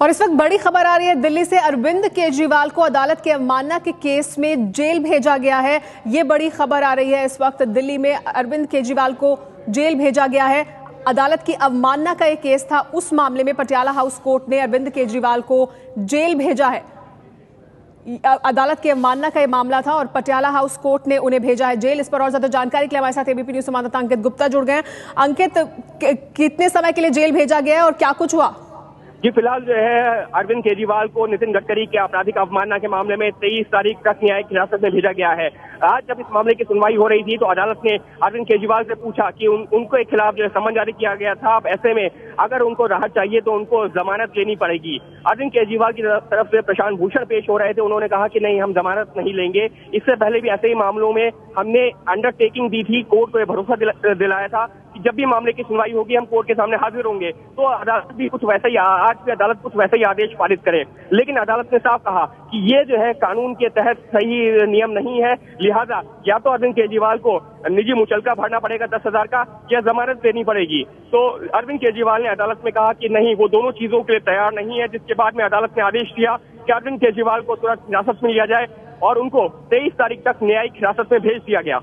और इस वक्त बड़ी खबर आ रही है दिल्ली से। अरविंद केजरीवाल को अदालत के अवमानना के केस में जेल भेजा गया है। ये बड़ी खबर आ रही है इस वक्त दिल्ली में अरविंद केजरीवाल को जेल भेजा गया है। अदालत की अवमानना का एक केस था, उस मामले में पटियाला हाउस कोर्ट ने अरविंद केजरीवाल को जेल भेजा है। अदालत की अवमानना का ये मामला था और पटियाला हाउस कोर्ट ने उन्हें भेजा है जेल। इस पर और ज्यादा जानकारी के लिए हमारे साथ एबीपी न्यूज संवाददाता अंकित गुप्ता जुड़ गए हैं। अंकित, कितने समय के लिए जेल भेजा गया है और क्या कुछ हुआ? जी, फिलहाल जो है अरविंद केजरीवाल को नितिन गडकरी के आपराधिक अवमानना के मामले में 23 तारीख तक न्यायिक हिरासत में भेजा गया है। आज जब इस मामले की सुनवाई हो रही थी तो अदालत ने अरविंद केजरीवाल से पूछा कि उनके खिलाफ जो है समन जारी किया गया था। अब ऐसे में अगर उनको राहत चाहिए तो उनको जमानत लेनी पड़ेगी। अरविंद केजरीवाल की तरफ से प्रशांत भूषण पेश हो रहे थे। उन्होंने कहा कि नहीं, हम जमानत नहीं लेंगे। इससे पहले भी ऐसे ही मामलों में हमने अंडरटेकिंग दी थी, कोर्ट को भरोसा दिलाया था कि जब भी मामले की सुनवाई होगी हम कोर्ट के सामने हाजिर होंगे। तो अदालत भी कुछ वैसा ही आज भी अदालत कुछ वैसा ही आदेश पारित करे। लेकिन अदालत ने साफ कहा कि ये जो है कानून के तहत सही नियम नहीं है, लिहाजा या तो अरविंद केजरीवाल को निजी मुचलका भरना पड़ेगा 10,000 का, या जमानत देनी पड़ेगी। तो अरविंद केजरीवाल ने अदालत में कहा कि नहीं, वो दोनों चीजों के लिए तैयार नहीं है, जिसके बाद में अदालत ने आदेश दिया कि अरविंद केजरीवाल को तुरंत हिरासत में लिया जाए और उनको 23 तारीख तक न्यायिक हिरासत में भेज दिया गया।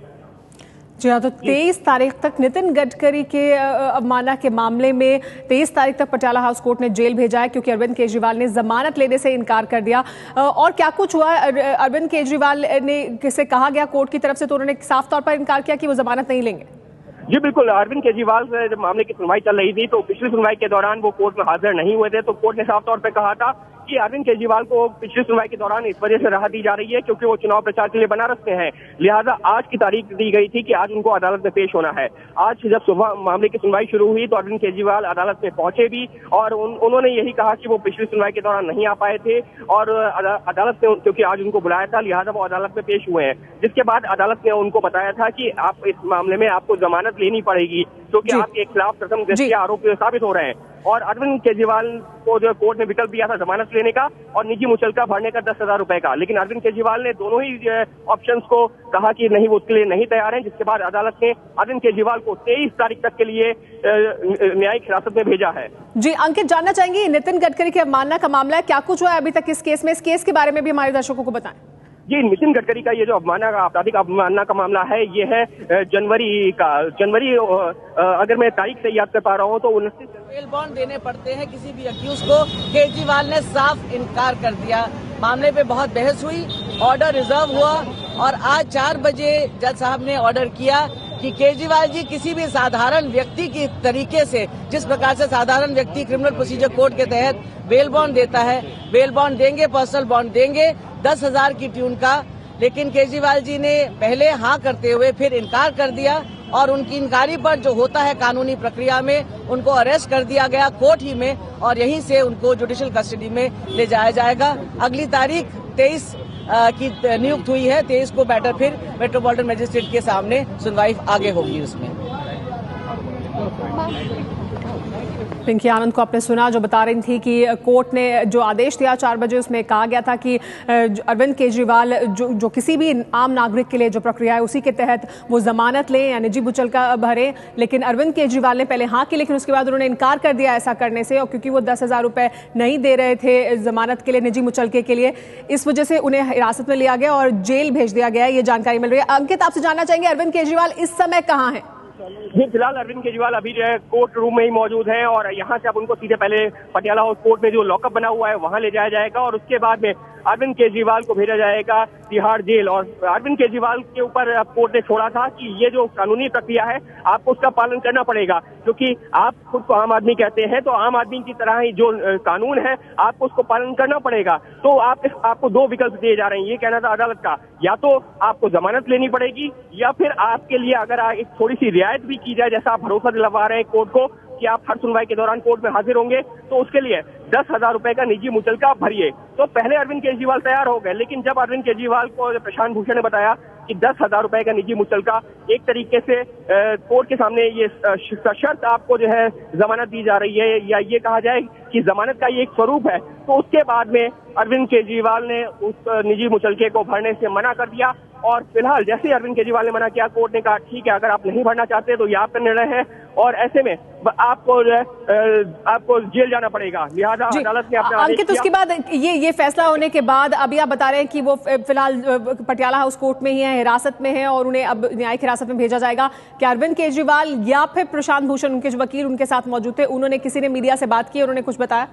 जी हाँ, तो 23 तारीख तक नितिन गडकरी के अवमानना के मामले में 23 तारीख तक पटियाला हाउस कोर्ट ने जेल भेजा है क्योंकि अरविंद केजरीवाल ने जमानत लेने से इनकार कर दिया। और क्या कुछ हुआ? अरविंद केजरीवाल ने किसे कहा गया कोर्ट की तरफ से, तो उन्होंने साफ तौर पर इनकार किया कि वो जमानत नहीं लेंगे। जी बिल्कुल, अरविंद केजरीवाल से जब मामले की सुनवाई चल रही थी तो पिछली सुनवाई के दौरान वो कोर्ट में हाजिर नहीं हुए थे। तो कोर्ट ने साफ तौर पर कहा था कि अरविंद केजरीवाल को पिछली सुनवाई के दौरान इस वजह से राहत दी जा रही है क्योंकि वो चुनाव प्रचार के लिए बनारस में है। लिहाजा आज की तारीख दी गई थी कि आज उनको अदालत में पेश होना है। आज जब सुबह मामले की सुनवाई शुरू हुई तो अरविंद केजरीवाल अदालत में पहुंचे भी और उन्होंने यही कहा कि वो पिछली सुनवाई के दौरान नहीं आ पाए थे और अदालत ने क्योंकि आज उनको बुलाया था लिहाजा वो अदालत में पेश हुए हैं। जिसके बाद अदालत ने उनको बताया था कि आप इस मामले में आपको जमानत लेनी पड़ेगी क्योंकि आपके खिलाफ प्रथम दृष्टया आरोप साबित हो रहे हैं। और अरविंद केजरीवाल को जो कोर्ट ने विकल्प दिया था जमानत लेने का और निजी मुचलका भरने का 10,000 रुपए का, लेकिन अरविंद केजरीवाल ने दोनों ही ऑप्शंस को कहा कि नहीं, वो उसके लिए नहीं तैयार हैं। जिसके बाद अदालत ने अरविंद केजरीवाल को 23 तारीख तक के लिए न्यायिक हिरासत में भेजा है। जी अंकित, जानना चाहेंगे नितिन गडकरी के अवमानना का मामला है, क्या कुछ हुआ है अभी तक इस केस में? इस केस के बारे में भी हमारे दर्शकों को बताएं। जी, नितिन गडकरी का ये जो आपराधिक अवमानना का मामला है ये है जनवरी अगर मैं तारीख से याद कर पा रहा हूँ तो 29 बेल बॉन्ड देने पड़ते हैं किसी भी अक्यूज को। केजरीवाल ने साफ इनकार कर दिया। मामले पे बहुत बहस हुई, ऑर्डर रिजर्व हुआ और आज 4 बजे जज साहब ने ऑर्डर किया कि केजरीवाल जी किसी भी साधारण व्यक्ति की तरीके से, जिस प्रकार से साधारण व्यक्ति क्रिमिनल प्रोसीजर कोड के तहत बेल बॉन्ड देता है, बेल बॉन्ड देंगे, पर्सनल बॉन्ड देंगे 10,000 की ट्यून का। लेकिन केजरीवाल जी ने पहले हाँ करते हुए फिर इनकार कर दिया और उनकी इनकारी पर जो होता है कानूनी प्रक्रिया में उनको अरेस्ट कर दिया गया कोर्ट ही में और यहीं से उनको जुडिशियल कस्टडी में ले जाया जाएगा। अगली तारीख 23 की नियुक्त हुई है। 23 को मैटर फिर मेट्रोपॉलिटन मजिस्ट्रेट के सामने सुनवाई आगे होगी। उसमें पिंकी आनंद को आपने सुना जो बता रही थी कि कोर्ट ने जो आदेश दिया 4 बजे, उसमें कहा गया था कि अरविंद केजरीवाल जो किसी भी आम नागरिक के लिए जो प्रक्रिया है उसी के तहत वो जमानत लें या निजी मुचलका भरें। लेकिन अरविंद केजरीवाल ने पहले हाँ की, लेकिन उसके बाद उन्होंने इनकार कर दिया ऐसा करने से, और क्योंकि वो 10,000 रुपये नहीं दे रहे थे जमानत के लिए, निजी मुचलके के लिए, इस वजह से उन्हें हिरासत में लिया गया और जेल भेज दिया गया है। ये जानकारी मिल रही है। अंकित, आपसे जानना चाहेंगे अरविंद केजरीवाल इस समय कहाँ है? जी, फिलहाल अरविंद केजरीवाल अभी जो है कोर्ट रूम में ही मौजूद हैं और यहाँ से अब उनको सीधे पहले पटियाला हाउस कोर्ट में जो लॉकअप बना हुआ है वहां ले जाया जाएगा और उसके बाद में अरविंद केजरीवाल को भेजा जाएगा तिहाड़ जेल। और अरविंद केजरीवाल के ऊपर अब कोर्ट ने छोड़ा था कि ये जो कानूनी प्रक्रिया है आपको उसका पालन करना पड़ेगा क्योंकि आप खुद को आम आदमी कहते हैं, तो आम आदमी की तरह ही जो कानून है आपको उसको पालन करना पड़ेगा। तो आपको 2 विकल्प दिए जा रहे हैं, ये कहना था अदालत का, या तो आपको जमानत लेनी पड़ेगी या फिर आपके लिए अगर एक थोड़ी सी रियायत भी की जाए, जैसा आप भरोसा दिलवा रहे हैं कोर्ट को कि आप हर सुनवाई के दौरान कोर्ट में हाजिर होंगे, तो उसके लिए 10,000 रुपए का निजी मुचलका भरिए। तो पहले अरविंद केजरीवाल तैयार हो गए, लेकिन जब अरविंद केजरीवाल को प्रशांत भूषण ने बताया कि 10,000 रुपए का निजी मुचलका एक तरीके से कोर्ट के सामने ये सशर्त आपको जो है जमानत दी जा रही है, या ये कहा जाए कि जमानत का ये एक स्वरूप है, तो उसके बाद में अरविंद केजरीवाल ने उस निजी मुचलके को भरने से मना कर दिया और फिलहाल जैसे ही अरविंद केजरीवाल ने मना किया, कोर्ट ने कहा ठीक है, अगर आप नहीं भरना चाहते तो ये आपका निर्णय है और ऐसे में आपको जेल जाना पड़ेगा। लिहाजा अदालत ने अपना अंकित, उसके बाद ये फैसला होने के बाद अभी आप बता रहे हैं कि वो फिलहाल पटियाला हाउस कोर्ट में ही है, हिरासत में है और उन्हें अब न्यायिक हिरासत में भेजा जाएगा। क्या अरविंद केजरीवाल या फिर प्रशांत भूषण, उनके जो वकील उनके साथ मौजूद थे, उन्होंने किसी ने मीडिया से बात की, उन्होंने कुछ बताया?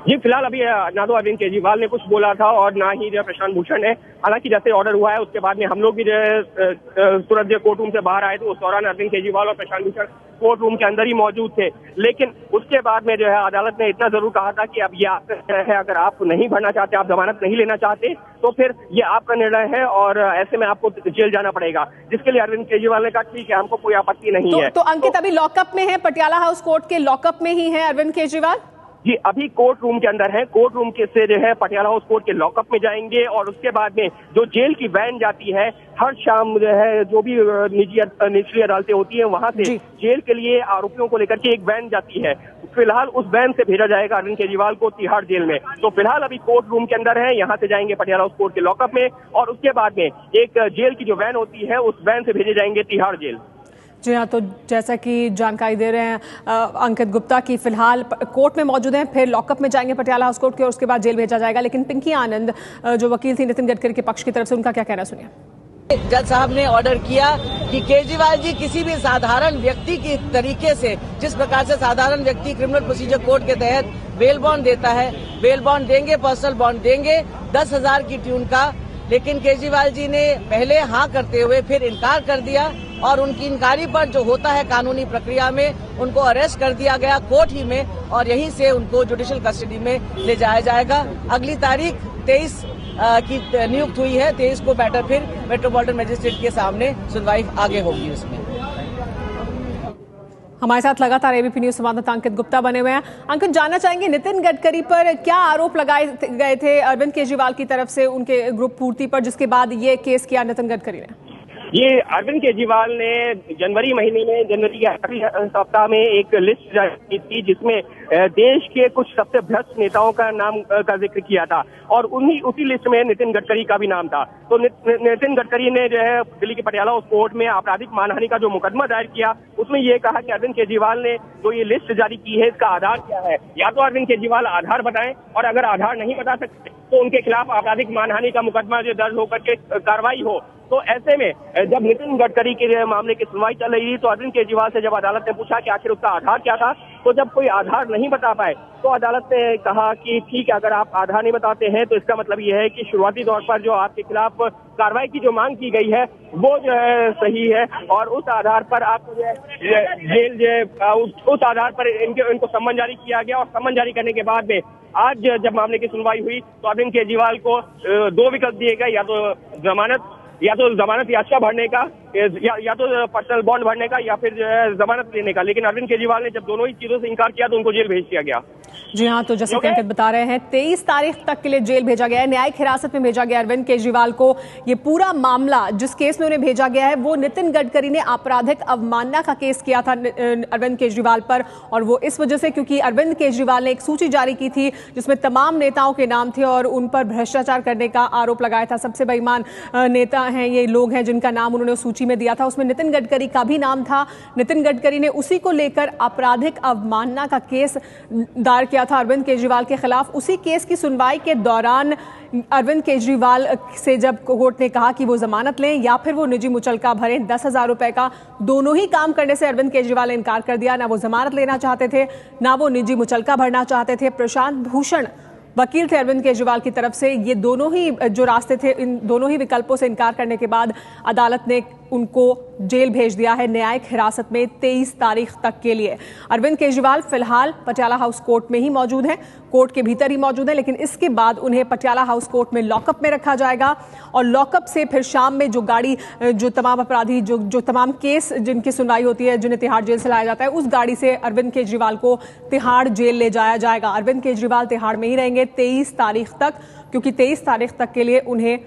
जी, फिलहाल अभी ना तो अरविंद केजरीवाल ने कुछ बोला था और ना ही जो प्रशांत भूषण ने। हालांकि जैसे ऑर्डर हुआ है उसके बाद में हम लोग भी तुरंत कोर्ट रूम से बाहर आए थे, उस दौरान अरविंद केजरीवाल और प्रशांत भूषण कोर्ट रूम के अंदर ही मौजूद थे। लेकिन उसके बाद में जो है अदालत ने इतना जरूर कहा था कि अब ये आपका निर्णय है, अगर आप नहीं भरना चाहते, आप जमानत नहीं लेना चाहते तो फिर ये आपका निर्णय है और ऐसे में आपको जेल जाना पड़ेगा। जिसके लिए अरविंद केजरीवाल ने कहा ठीक है, हमको कोई आपत्ति नहीं है। तो अंकित अभी लॉकअप में है, पटियाला हाउस कोर्ट के लॉकअप में ही है अरविंद केजरीवाल? जी, अभी कोर्ट रूम के अंदर है। कोर्ट रूम के से जो है पटियाला हाउस कोर्ट के लॉकअप में जाएंगे और उसके बाद में जो जेल की वैन जाती है हर शाम जो है, जो भी निचली अदालतें होती हैं वहां से जेल के लिए आरोपियों को लेकर के एक वैन जाती है। फिलहाल उस वैन से भेजा जाएगा अरविंद केजरीवाल को तिहाड़ जेल में। तो फिलहाल अभी कोर्ट रूम के अंदर है, यहाँ से जाएंगे पटियाला हाउस कोर्ट के लॉकअप में और उसके बाद में एक जेल की जो वैन होती है उस वैन से भेजे जाएंगे तिहाड़ जेल। जी हाँ, तो जैसा कि जानकारी दे रहे हैं अंकित गुप्ता की फिलहाल कोर्ट में मौजूद हैं, फिर लॉकअप में जाएंगे पटियाला हाउस कोर्ट के और उसके बाद जेल भेजा जाएगा। लेकिन पिंकी आनंद जो वकील थी नितिन गडकरी के पक्ष की तरफ से, उनका क्या कहना सुनिए। जज साहब ने ऑर्डर किया कि केजरीवाल जी किसी भी साधारण व्यक्ति की तरीके से, जिस प्रकार से साधारण व्यक्ति क्रिमिनल प्रोसीजर कोड के तहत बेल बॉन्ड देता है, बेल बॉन्ड देंगे, पर्सनल बॉन्ड देंगे 10,000 की ट्यून का। लेकिन केजरीवाल जी ने पहले हाँ करते हुए फिर इनकार कर दिया और उनकी इनकारी पर जो होता है कानूनी प्रक्रिया में उनको अरेस्ट कर दिया गया कोर्ट ही में और यहीं से उनको जुडिशियल कस्टडी में ले जाया जाएगा। अगली तारीख 23 की नियुक्त हुई है, 23 को मैटर फिर मेट्रोपॉलिटन मजिस्ट्रेट के सामने सुनवाई आगे होगी। उसमें हमारे साथ लगातार एबीपी न्यूज संवाददाता अंकित गुप्ता बने हुए हैं। अंकित, जानना चाहेंगे नितिन गडकरी पर क्या आरोप लगाए गए थे अरविंद केजरीवाल की तरफ से उनके ग्रुप पूर्ति पर, जिसके बाद ये केस किया नितिन गडकरी ने? ये अरविंद केजरीवाल ने जनवरी महीने में, जनवरी के आखिरी सप्ताह में एक लिस्ट जारी की थी जिसमें देश के कुछ सबसे भ्रष्ट नेताओं का नाम का जिक्र किया था और उसी लिस्ट में नितिन गडकरी का भी नाम था। तो नितिन गडकरी ने जो है दिल्ली के पटियाला हाउस कोर्ट में आपराधिक मानहानि का जो मुकदमा दायर किया उसमें ये कहा कि अरविंद केजरीवाल ने जो ये लिस्ट जारी की है इसका आधार क्या है, या तो अरविंद केजरीवाल आधार बताएं और अगर आधार नहीं बता सकते तो उनके खिलाफ आपराधिक मानहानि का मुकदमा जो दर्ज होकर के कार्रवाई हो। तो ऐसे में जब नितिन गडकरी के मामले की सुनवाई चल रही थी तो अरविंद केजरीवाल से जब अदालत ने पूछा कि आखिर उसका आधार क्या था, तो जब कोई आधार नहीं बता पाए तो अदालत ने कहा कि ठीक है, अगर आप आधार नहीं बताते हैं तो इसका मतलब ये है कि शुरुआती तौर पर जो आपके खिलाफ कार्रवाई की जो मांग की गई है वो जो है सही है और उस आधार पर आपको जो है जेल जो उस आधार पर इनको सम्मन जारी किया गया और सम्मन जारी करने के बाद में आज जब मामले की सुनवाई हुई तो अरविंद केजरीवाल को 2 विकल्प दिए गए, या तो जमानत याचिका भरने का या तो पर्सनल बॉन्ड भरने का या फिर जमानत लेने का। लेकिन अरविंद केजरीवाल ने जब दोनों ही चीजों से इनकार किया तो उनको जेल भेज दिया गया। जी हाँ, तो जैसे अंकित बता रहे हैं 23 तारीख तक के लिए जेल भेजा गया है, न्यायिक हिरासत में भेजा गया अरविंद केजरीवाल को। ये पूरा मामला जिस केस में उन्हें भेजा गया है वो नितिन गडकरी ने आपराधिक अवमानना का केस किया था अरविंद केजरीवाल पर, और वो इस वजह से क्योंकि अरविंद केजरीवाल ने एक सूची जारी की थी जिसमें तमाम नेताओं के नाम थे और उन पर भ्रष्टाचार करने का आरोप लगाया था। सबसे बेईमान नेता हैं ये लोग हैं जिनका नाम उन्होंने उस सूची में दिया था, उसमें नितिन गडकरी का भी नाम था। नितिन गडकरी ने उसी को लेकर आपराधिक अवमानना का केस दायर किया था अरविंद केजरीवाल के खिलाफ। उसी केस की सुनवाई के दौरान अरविंद केजरीवाल से जब कोर्ट ने कहा कि वो जमानत लें या फिर वो निजी मुचलका भरें 10,000 रुपए का, दोनों ही काम करने से अरविंद केजरीवाल ने इनकार कर दिया। ना वो जमानत लेना चाहते थे, ना वो निजी मुचलका भरना चाहते थे। प्रशांत भूषण वकील थे अरविंद केजरीवाल की तरफ से। ये दोनों ही जो रास्ते थे, इन दोनों ही विकल्पों से इनकार करने के बाद अदालत ने उनको जेल भेज दिया है न्यायिक हिरासत में 23 तारीख तक के लिए। अरविंद केजरीवाल फिलहाल पटियाला हाउस कोर्ट में ही मौजूद हैं, कोर्ट के भीतर ही मौजूद हैं, लेकिन इसके बाद उन्हें पटियाला हाउस कोर्ट में लॉकअप में रखा जाएगा और लॉकअप से फिर शाम में जो गाड़ी, जो तमाम अपराधी, जो तमाम केस जिनकी सुनवाई होती है, जिन्हें तिहाड़ जेल से लाया जाता है, उस गाड़ी से अरविंद केजरीवाल को तिहाड़ जेल ले जाया जाएगा। अरविंद केजरीवाल तिहाड़ में ही रहेंगे 23 तारीख तक, क्योंकि 23 तारीख तक के लिए उन्हें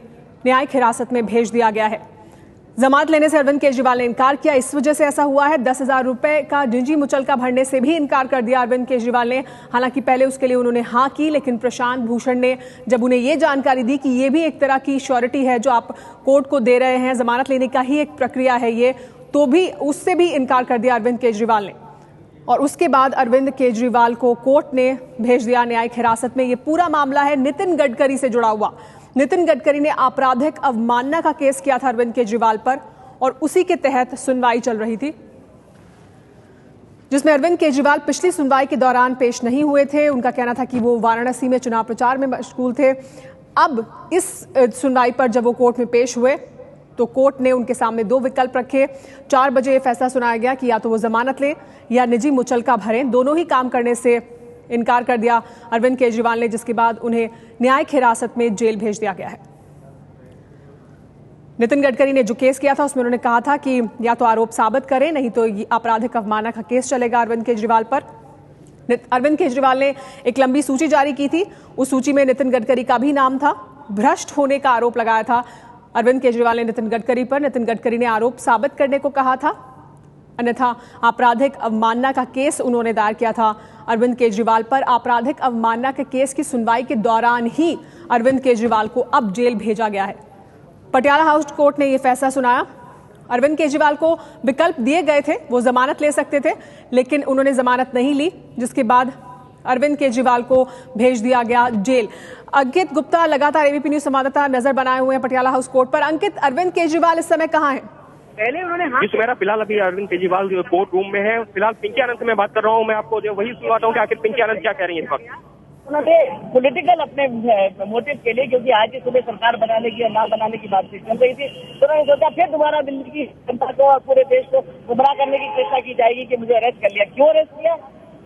न्यायिक हिरासत में भेज दिया गया है। जमानत लेने से अरविंद केजरीवाल ने इनकार किया, इस वजह से ऐसा हुआ है। 10,000 रुपए का निजी मुचलका भरने से भी इनकार कर दिया अरविंद केजरीवाल ने। हालांकि पहले उसके लिए उन्होंने हाँ की, लेकिन प्रशांत भूषण ने जब उन्हें ये जानकारी दी कि ये भी एक तरह की श्योरिटी है जो आप कोर्ट को दे रहे हैं, जमानत लेने का ही एक प्रक्रिया है ये, तो भी उससे भी इनकार कर दिया अरविंद केजरीवाल ने। और उसके बाद अरविंद केजरीवाल को कोर्ट ने भेज दिया न्यायिक हिरासत में। ये पूरा मामला है नितिन गडकरी से जुड़ा हुआ। नितिन गडकरी ने आपराधिक अवमानना का केस किया था अरविंद केजरीवाल पर, और उसी के तहत सुनवाई चल रही थी, जिसमें अरविंद केजरीवाल पिछली सुनवाई के दौरान पेश नहीं हुए थे। उनका कहना था कि वो वाराणसी में चुनाव प्रचार में मशगूल थे। अब इस सुनवाई पर जब वो कोर्ट में पेश हुए तो कोर्ट ने उनके सामने दो विकल्प रखे। 4 बजे फैसला सुनाया गया कि या तो वो जमानत लें या निजी मुचलका भरें। दोनों ही काम करने से इनकार कर दिया अरविंद केजरीवाल ने, जिसके बाद उन्हें न्यायिक हिरासत में जेल भेज दिया गया है। नितिन गडकरी ने जो केस किया था उसमें उन्होंने कहा था कि या तो आरोप साबित करें, नहीं तो आपराधिक अवमानना का केस चलेगा अरविंद केजरीवाल पर। अरविंद केजरीवाल ने एक लंबी सूची जारी की थी, उस सूची में नितिन गडकरी का भी नाम था। भ्रष्ट होने का आरोप लगाया था अरविंद केजरीवाल ने नितिन गडकरी पर। नितिन गडकरी ने आरोप साबित करने को कहा था, अन्यथा आपराधिक अवमानना का केस उन्होंने दायर किया था अरविंद केजरीवाल पर। आपराधिक अवमानना के केस की सुनवाई के दौरान ही अरविंद केजरीवाल को अब जेल भेजा गया है। पटियाला हाउस कोर्ट ने यह फैसला सुनाया। अरविंद केजरीवाल को विकल्प दिए गए थे, वो जमानत ले सकते थे, लेकिन उन्होंने जमानत नहीं ली, जिसके बाद अरविंद केजरीवाल को भेज दिया गया जेल। अंकित गुप्ता लगातार एबीपी न्यूज संवाददाता नजर बनाए हुए हैं पटियाला हाउस कोर्ट पर। अंकित, अरविंद केजरीवाल इस समय कहाँ हैं? पहले उन्होंने मेरा फिलहाल अभी अरविंद केजरीवाल कोर्ट रूम में है। फिलहाल पिंकी आनंद से मैं बात कर रहा हूँ। मैं आपको जो वही सुनवाता हूँ कि आखिर पिंकी आनंद क्या कह रही है इस वक्त। उन्होंने पॉलिटिकल अपने मोटिव के लिए, क्योंकि आज ही सुबह सरकार बनाने की और ना बनाने की बात चल रही थी, तो उन्होंने सोचा फिर दोबारा दिल्ली की जनता को और पूरे देश को गुमराह करने की चेष्टा की जाएगी कि मुझे अरेस्ट कर लिया। क्यों अरेस्ट किया?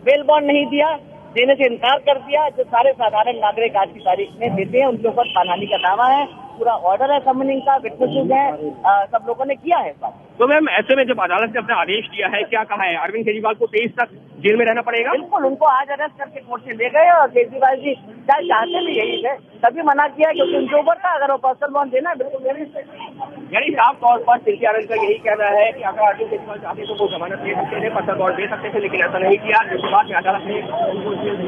बेल बॉन्ड नहीं दिया, देने से इनकार कर दिया। जो सारे साधारण नागरिक आज की तारीख में देते हैं उनके ऊपर मानहानि का दावा है। पूरा ऑर्डर है समनिंग का, विटनेसेस है, सब लोगों ने किया है। तो मैम, ऐसे में जब अदालत ने अपना आदेश दिया है, क्या कहा है? अरविंद केजरीवाल को 23 तक जेल में रहना पड़ेगा? बिल्कुल, उनको आज अरेस्ट करके कोर्ट से ले गए और केजरीवाल जी चाहे चाहते भी यही थे, तभी मना किया क्योंकि उनके ऊपर था। अगर वो पर्सनल बॉन्ड देना है बिल्कुल देने से। यानी साफ तौर पर पिंकी आनंद का यही कहना है कि अगर अरविंद केजरीवाल चाहते तो वो जमानत ले सकते थे, पर्सनल बॉन्ड दे सकते थे, लेकिन ऐसा नहीं किया, जिसके बाद अदालत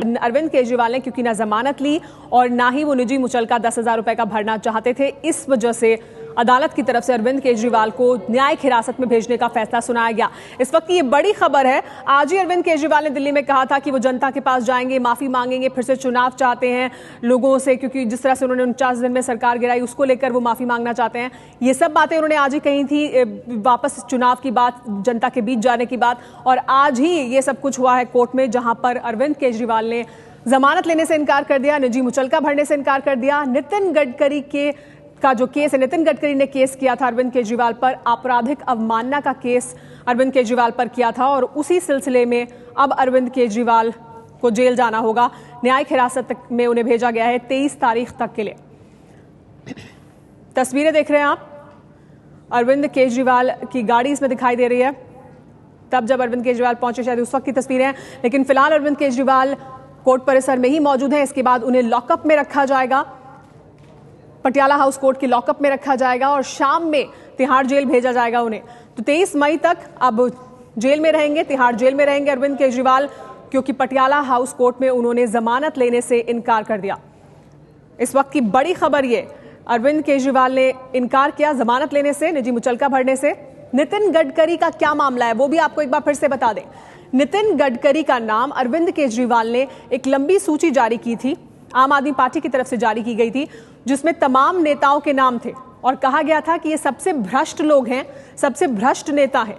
ने अरविंद केजरीवाल ने क्योंकि ना जमानत ली और ना ही वो निजी मुचलका 10,000 रुपए का भरना चाहते थे, इस वजह से अदालत की तरफ से अरविंद केजरीवाल को न्यायिक हिरासत में भेजने का फैसला सुनाया गया। इस वक्त की ये बड़ी खबर है। आज ही अरविंद केजरीवाल ने दिल्ली में कहा था कि वो जनता के पास जाएंगे, माफी मांगेंगे, फिर से चुनाव चाहते हैं लोगों से, क्योंकि जिस तरह से उन्होंने 49 दिन में सरकार गिराई उसको लेकर वो माफी मांगना चाहते हैं। ये सब बातें उन्होंने आज ही कही थी, वापस चुनाव की बात, जनता के बीच जाने की बात, और आज ही ये सब कुछ हुआ है कोर्ट में, जहां पर अरविंद केजरीवाल ने जमानत लेने से इनकार कर दिया, निजी मुचलका भरने से इनकार कर दिया। नितिन गडकरी का जो केस है, नितिन गडकरी ने केस किया था अरविंद केजरीवाल पर, आपराधिक अवमानना का केस अरविंद केजरीवाल पर किया था, और उसी सिलसिले में अब अरविंद केजरीवाल को जेल जाना होगा। न्यायिक हिरासत में उन्हें भेजा गया है 23 तारीख तक के लिए। तस्वीरें देख रहे हैं आप, अरविंद केजरीवाल की गाड़ी इसमें दिखाई दे रही है, तब जब अरविंद केजरीवाल पहुंचे शायद उस वक्त की तस्वीरें हैं। लेकिन फिलहाल अरविंद केजरीवाल कोर्ट परिसर में ही मौजूद है। इसके बाद उन्हें लॉकअप में रखा जाएगा, पटियाला हाउस कोर्ट के लॉकअप में रखा जाएगा, और शाम में तिहाड़ जेल भेजा जाएगा उन्हें। तो 23 मई तक अब जेल में रहेंगे, तिहाड़ जेल में रहेंगे अरविंद केजरीवाल, क्योंकि पटियाला हाउस कोर्ट में उन्होंने जमानत लेने से इनकार कर दिया। इस वक्त की बड़ी खबर ये, अरविंद केजरीवाल ने इनकार किया जमानत लेने से, निजी मुचलका भरने से। नितिन गडकरी का क्या मामला है वो भी आपको एक बार फिर से बता दें। नितिन गडकरी का नाम अरविंद केजरीवाल ने एक लंबी सूची जारी की थी, आम आदमी पार्टी की तरफ से जारी की गई थी, जिसमें तमाम नेताओं के नाम थे और कहा गया था कि ये सबसे भ्रष्ट लोग हैं, सबसे भ्रष्ट नेता हैं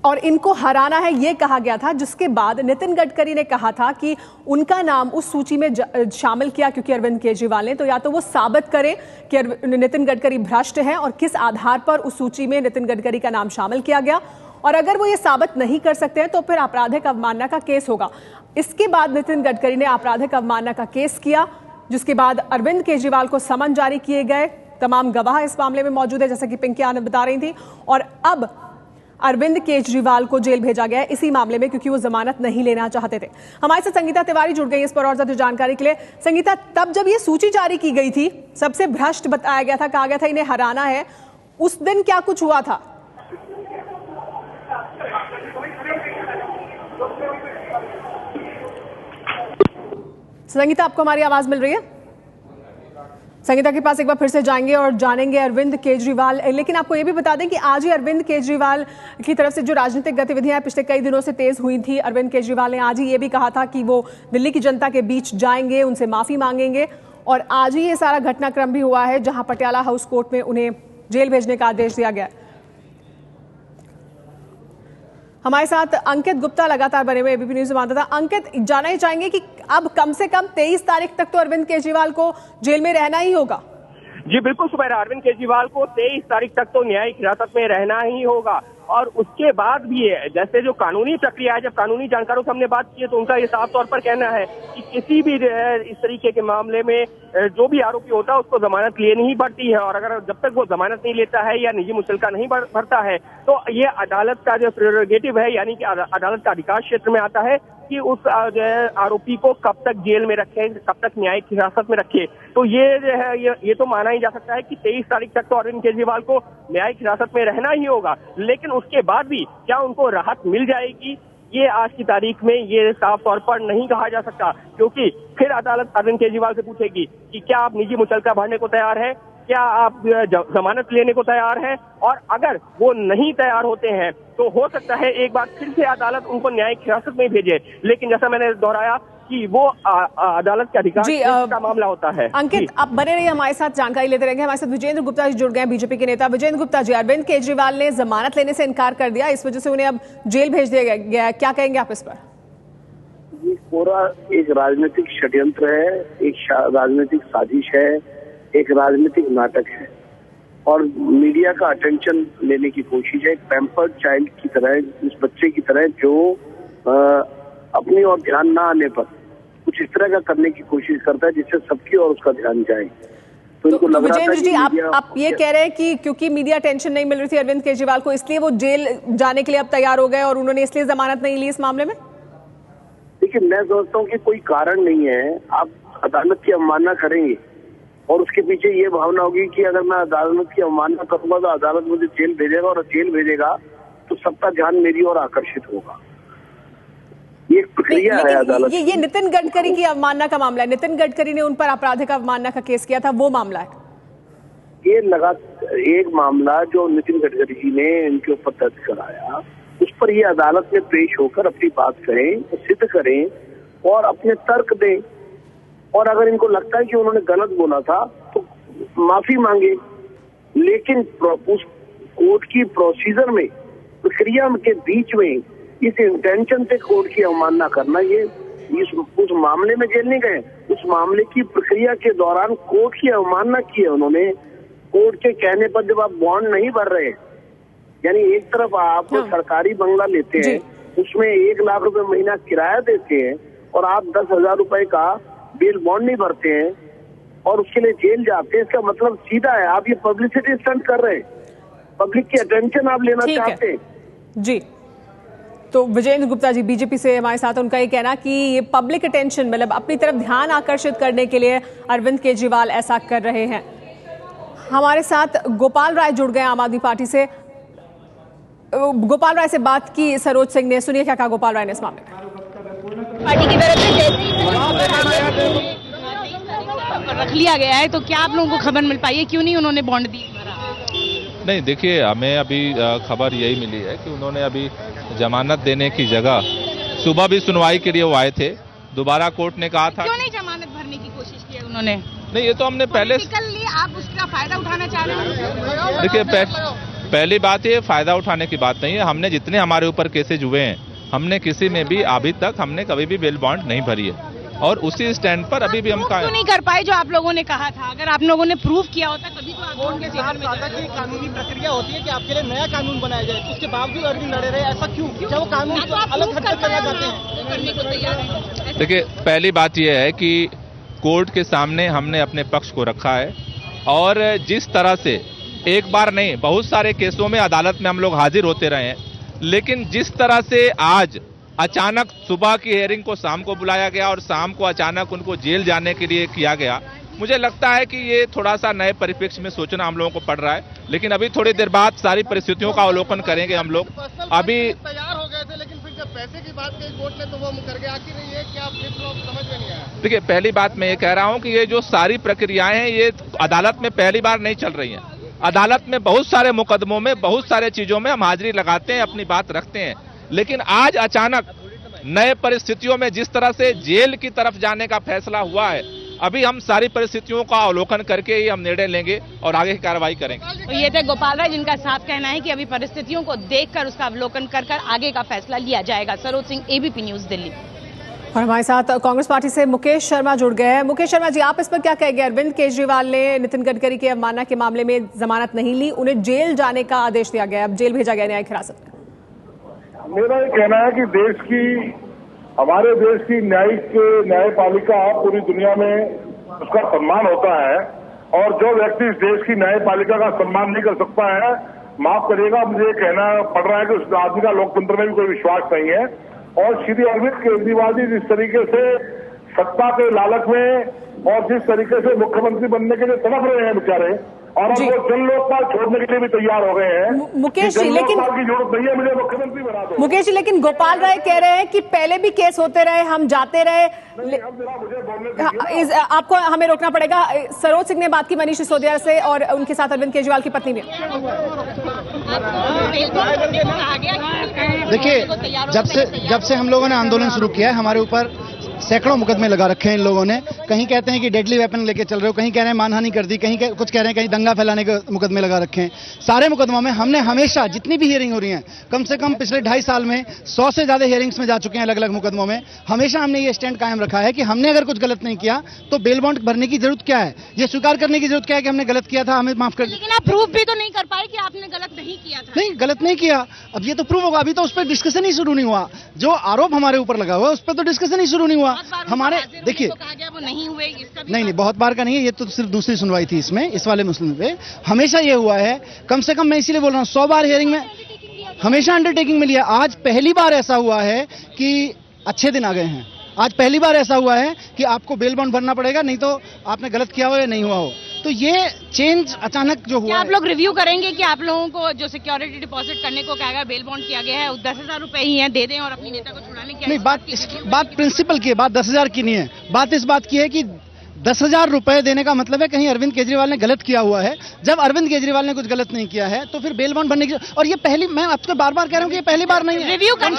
और इनको हराना है, ये कहा गया था। जिसके बाद नितिन गडकरी ने कहा था कि उनका नाम उस सूची में शामिल किया क्योंकि अरविंद केजरीवाल ने, तो या तो वो साबित करें कि नितिन गडकरी भ्रष्ट है और किस आधार पर उस सूची में नितिन गडकरी का नाम शामिल किया गया, और अगर वो ये साबित नहीं कर सकते हैं तो फिर आपराधिक अवमानना का केस होगा। इसके बाद नितिन गडकरी ने आपराधिक अवमानना का केस किया, जिसके बाद अरविंद केजरीवाल को समन जारी किए गए। तमाम गवाह इस मामले में मौजूद है, जैसा कि पिंकी आनंद बता रही थी, और अब अरविंद केजरीवाल को जेल भेजा गया है इसी मामले में, क्योंकि वो जमानत नहीं लेना चाहते थे। हमारे साथ संगीता तिवारी जुड़ गई इस पर और ज्यादा जानकारी के लिए। संगीता, तब जब ये सूची जारी की गई थी, सबसे भ्रष्ट बताया गया था, कहा गया था इन्हें हराना है, उस दिन क्या कुछ हुआ था? संगीता, आपको हमारी आवाज मिल रही है? संगीता के पास एक बार फिर से जाएंगे और जानेंगे अरविंद केजरीवाल। लेकिन आपको ये भी बता दें कि आज ही अरविंद केजरीवाल की तरफ से जो राजनीतिक गतिविधियां पिछले कई दिनों से तेज हुई थी, अरविंद केजरीवाल ने आज ही ये भी कहा था कि वो दिल्ली की जनता के बीच जाएंगे, उनसे माफी मांगेंगे। और आज ही ये सारा घटनाक्रम भी हुआ है जहां पटियाला हाउस कोर्ट में उन्हें जेल भेजने का आदेश दिया गया। हमारे साथ अंकित गुप्ता लगातार बने हुए एबीपी न्यूज संवाददाता। अंकित, जानना ही चाहेंगे कि अब कम से कम 23 तारीख तक तो अरविंद केजरीवाल को जेल में रहना ही होगा। जी बिल्कुल सुबह, अरविंद केजरीवाल को 23 तारीख तक तो न्यायिक हिरासत में रहना ही होगा। और उसके बाद भी जैसे जो कानूनी प्रक्रिया है, जब कानूनी जानकारों से हमने बात की है तो उनका ये साफ तौर पर कहना है कि किसी भी इस तरीके के मामले में जो भी आरोपी होता है उसको जमानत लेनी ही पड़ती है। और अगर जब तक वो जमानत नहीं लेता है या निजी मुचलका नहीं भरता है तो ये अदालत का जो प्रेरोगेटिव है, यानी कि अदालत का अधिकार क्षेत्र में आता है कि उस आरोपी को कब तक जेल में रखे, कब तक न्यायिक हिरासत में रखे। तो ये जो है ये तो माना ही जा सकता है कि 23 तारीख तक तो अरविंद केजरीवाल को न्यायिक हिरासत में रहना ही होगा। लेकिन उसके बाद भी क्या उनको राहत मिल जाएगी, ये आज की तारीख में ये साफ तौर पर नहीं कहा जा सकता, क्योंकि फिर अदालत अरविंद केजरीवाल से पूछेगी कि क्या आप निजी मुचलका भरने को तैयार है, क्या आप जमानत लेने को तैयार हैं। और अगर वो नहीं तैयार होते हैं तो हो सकता है एक बार फिर से अदालत उनको न्यायिक हिरासत में भेजे। लेकिन जैसा मैंने दोहराया कि वो अदालत के अधिकार का मामला होता है। अंकित, आप बने रहिए, हमारे साथ जानकारी लेते रहेंगे। हमारे साथ विजेंद्र गुप्ता जी जुड़ गए हैं, बीजेपी के नेता। विजेंद्र गुप्ता जी, अरविंद केजरीवाल ने जमानत लेने से इनकार कर दिया, इस वजह से उन्हें अब जेल भेज दिया गया है, क्या कहेंगे आप इस पर? ये पूरा एक राजनीतिक षड्यंत्र है, एक राजनीतिक साजिश है, एक राजनीतिक नाटक है और मीडिया का अटेंशन लेने की कोशिश है। एक पैम्पर्ड चाइल्ड की तरह, उस बच्चे की तरह जो अपनी और ध्यान ना आने पर कुछ इस तरह का करने की कोशिश करता है जिससे सबकी और उसका ध्यान जाए। तो इनको लग रहा था विजेंद्र जी, आप ये कह रहे हैं कि क्योंकि मीडिया अटेंशन नहीं मिल रही थी अरविंद केजरीवाल को, इसलिए वो जेल जाने के लिए अब तैयार हो गए और उन्होंने इसलिए जमानत नहीं ली इस मामले में? देखिए, मैं समझता हूँ कि कोई कारण नहीं है। आप अदालत की अवमानना करेंगे और उसके पीछे ये भावना होगी कि अगर मैं अदालत की अवमानना करूंगा तो अदालत मुझे जेल भेजेगा, और जेल भेजेगा तो सबका ध्यान मेरी ओर आकर्षित होगा। ये प्रक्रिया है अदालत। ये नितिन गडकरी की अवमानना का मामला है। नितिन गडकरी ने उन पर आपराधिक अवमानना का केस किया था, वो मामला है। ये एक मामला जो नितिन गडकरी जी ने इनके ऊपर दर्ज कराया, उस पर ये अदालत में पेश होकर अपनी बात करें, सिद्ध करें और अपने तर्क दें। और अगर इनको लगता है कि उन्होंने गलत बोला था तो माफी मांगे। लेकिन उस कोर्ट की प्रोसीजर में, प्रक्रिया के बीच में इस इंटेंशन से कोर्ट की अवमानना करना, ये उस मामले में जेल नहीं गए, उस मामले की प्रक्रिया के दौरान कोर्ट की अवमानना की है उन्होंने। कोर्ट के कहने पर जब आप बॉन्ड नहीं भर रहे, यानी एक तरफ आप सरकारी बंगला लेते हैं, उसमें 1 लाख रुपए महीना किराया देते हैं और आप 10,000 रुपए का बेल बॉन्ड नहीं भरते हैं और उसके लिए जेल जाते हैं, इसका मतलब सीधा है आप ये पब्लिसिटी स्टंट कर रहे हैं, पब्लिक की अटेंशन आप लेना चाहते हैं। जी, तो विजेंद्र गुप्ता जी बीजेपी से हमारे साथ, उनका ये कहना कि ये पब्लिक अटेंशन, मतलब अपनी तरफ ध्यान आकर्षित करने के लिए अरविंद केजरीवाल ऐसा कर रहे हैं। हमारे साथ गोपाल राय जुड़ गए आम आदमी पार्टी से। गोपाल राय से बात की सरोज सिंह ने, सुनिए क्या कहा गोपाल राय ने इस मामले में। पार्टी की तरफ से जैसे ही रख लिया गया है तो क्या आप लोगों को खबर मिल पाई है, क्यों नहीं उन्होंने बॉन्ड दी? नहीं, देखिए, हमें अभी खबर यही मिली है कि उन्होंने अभी जमानत देने की जगह सुबह भी सुनवाई के लिए वो आए थे। दोबारा कोर्ट ने कहा था क्यों नहीं जमानत भरने की कोशिश की है उन्होंने? नहीं, ये तो हमने पहले आप उसका फायदा उठाना चाह रहे हैं? देखिए, पहली बात ये फायदा उठाने की बात नहीं है। हमने जितने हमारे ऊपर केसेज हुए हैं, हमने किसी में भी अभी तक हमने कभी भी बेल बॉन्ड नहीं भरी है और उसी स्टैंड पर अभी भी हम क्यों नहीं कर पाए जो आप लोगों ने कहा था? अगर आप लोगों ने प्रूव किया होता तभी तो आप लोगों के साथ की कानूनी प्रक्रिया होती है कि आपके लिए नया कानून बनाया जाए, उसके बावजूद अरविंद लड़े रहे, ऐसा क्यों? क्या वो कानून अलग हटकर करना चाहते हैं? देखिए, पहली बात यह है कि कोर्ट के सामने हमने अपने पक्ष को रखा है और जिस तरह से एक बार नहीं बहुत सारे केसों में अदालत में हम लोग हाजिर होते रहे हैं, लेकिन जिस तरह से आज अचानक सुबह की हियरिंग को शाम को बुलाया गया और शाम को अचानक उनको जेल जाने के लिए किया गया, मुझे लगता है कि ये थोड़ा सा नए परिप्रेक्ष्य में सोचना हम लोगों को पड़ रहा है, लेकिन अभी थोड़ी देर बाद सारी परिस्थितियों का अवलोकन करेंगे हम लोग। अभी तैयार हो गए थे, लेकिन फिर जब पैसे की बात कही कोर्ट ने तो वो मुकर गया। आखिर ये क्या समझ में नहीं आया? देखिए, पहली बात मैं ये कह रहा हूं कि ये जो सारी प्रक्रियाएं हैं ये अदालत में पहली बार नहीं चल रही हैं। अदालत में बहुत सारे मुकदमों में, बहुत सारे चीजों में हम हाजिरी लगाते हैं, अपनी बात रखते हैं, लेकिन आज अचानक नए परिस्थितियों में जिस तरह से जेल की तरफ जाने का फैसला हुआ है, अभी हम सारी परिस्थितियों का अवलोकन करके ही हम निर्णय लेंगे और आगे की कार्रवाई करेंगे। तो ये थे गोपाल राय, जिनका साफ कहना है कि अभी परिस्थितियों को देखकर उसका अवलोकन कर आगे का फैसला लिया जाएगा। Saroj Singh, ABP news, Delhi. और हमारे साथ कांग्रेस पार्टी से मुकेश शर्मा जुड़ गए हैं। मुकेश शर्मा जी, आप इस पर क्या कहेंगे? अरविंद केजरीवाल ने नितिन गडकरी की अवमानना के मामले में जमानत नहीं ली, उन्हें जेल जाने का आदेश दिया गया, अब जेल भेजा गया न्यायिक हिरासत में। मेरा ये कहना है कि हमारे देश की न्यायपालिका पूरी दुनिया में उसका सम्मान होता है, और जो व्यक्ति इस देश की न्यायपालिका का सम्मान नहीं कर सकता है, माफ करिएगा, मुझे कहना पड़ रहा है कि उस आदमी का लोकतंत्र में भी कोई विश्वास नहीं है। और श्री अरविंद केजरीवाल जी जिस तरीके से सत्ता के लालच में और जिस तरीके से मुख्यमंत्री बनने के लिए तड़प रहे हैं बेचारे, और अब वो जन लोकपाल छोड़ने के लिए भी तैयार हो गए हैं। मुकेश जी, लेकिन की जरूरत नहीं है, मुझे मुख्यमंत्री बना दो। मुकेश जी, लेकिन गोपाल राय कह रहे हैं कि पहले भी केस होते रहे, हम जाते रहे। आपको हमें रोकना पड़ेगा। सरोज सिंह ने बात की मनीष सिसोदिया से और उनके साथ अरविंद केजरीवाल की पत्नी ने। देखिए, जब से हम लोगों ने आंदोलन शुरू किया है, हमारे ऊपर सैकड़ों मुकदमे लगा रखे हैं इन लोगों ने। कहीं कहते हैं कि डेडली वेपन लेके चल रहे हो, कहीं कह रहे हैं मानहानि कर दी, कुछ कह रहे हैं कहीं दंगा फैलाने के मुकदमे लगा रखे हैं। सारे मुकदमों में हमने हमेशा जितनी भी हियरिंग हो रही है, कम से कम पिछले 2.5 साल में 100 से ज्यादा हियरिंग्स में जा चुके हैं अलग अलग मुकदमों में। हमेशा हमने ये स्टैंड कायम रखा है कि हमने अगर कुछ गलत नहीं किया तो बेल बॉन्ड भरने की जरूरत क्या है, ये स्वीकार करने की जरूरत क्या है कि हमने गलत किया था, हमें माफ कर। लेकिन आप प्रूफ भी तो नहीं कर पाए कि आपने गलत नहीं किया था। नहीं, गलत नहीं किया, अब ये तो प्रूफ होगा। अभी तो उस पर डिस्कशन ही शुरू नहीं हुआ। जो आरोप हमारे ऊपर लगा हुआ है उस पर तो डिस्कशन ही शुरू नहीं हुआ। हमारे देखिए, वो नहीं हुए, नहीं, बहुत बार का नहीं है, ये तो सिर्फ दूसरी सुनवाई थी इसमें, इस वाले मुस्लिम पे हमेशा ये हुआ है। कम से कम मैं इसीलिए बोल रहा हूँ, 100 बार हियरिंग में हमेशा अंडरटेकिंग में लिया। आज पहली बार ऐसा हुआ है कि अच्छे दिन आ गए हैं। आज पहली बार ऐसा हुआ है कि आपको बेल बॉन्ड भरना पड़ेगा, नहीं तो आपने गलत किया हो या नहीं हुआ हो। तो ये चेंज अचानक जो हुआ, आप लोग रिव्यू करेंगे कि आप लोगों को जो सिक्योरिटी डिपॉजिट करने को कहा गया, बेल बॉन्ड किया गया है, 10,000 रुपए ही है, दे दें और अपनी नेता को छुड़ाने की? नहीं, बात प्रिंसिपल की है, बात 10,000 की नहीं है। बात इस बात की है कि 10,000 रुपए देने का मतलब है कहीं अरविंद केजरीवाल ने गलत किया हुआ है। जब अरविंद केजरीवाल ने कुछ गलत नहीं किया है तो फिर बेल बॉन्ड भरने की, और ये पहली, मैं आपको बार बार कह रहा हूं कि ये पहली बार नहीं है। रिव्यू कम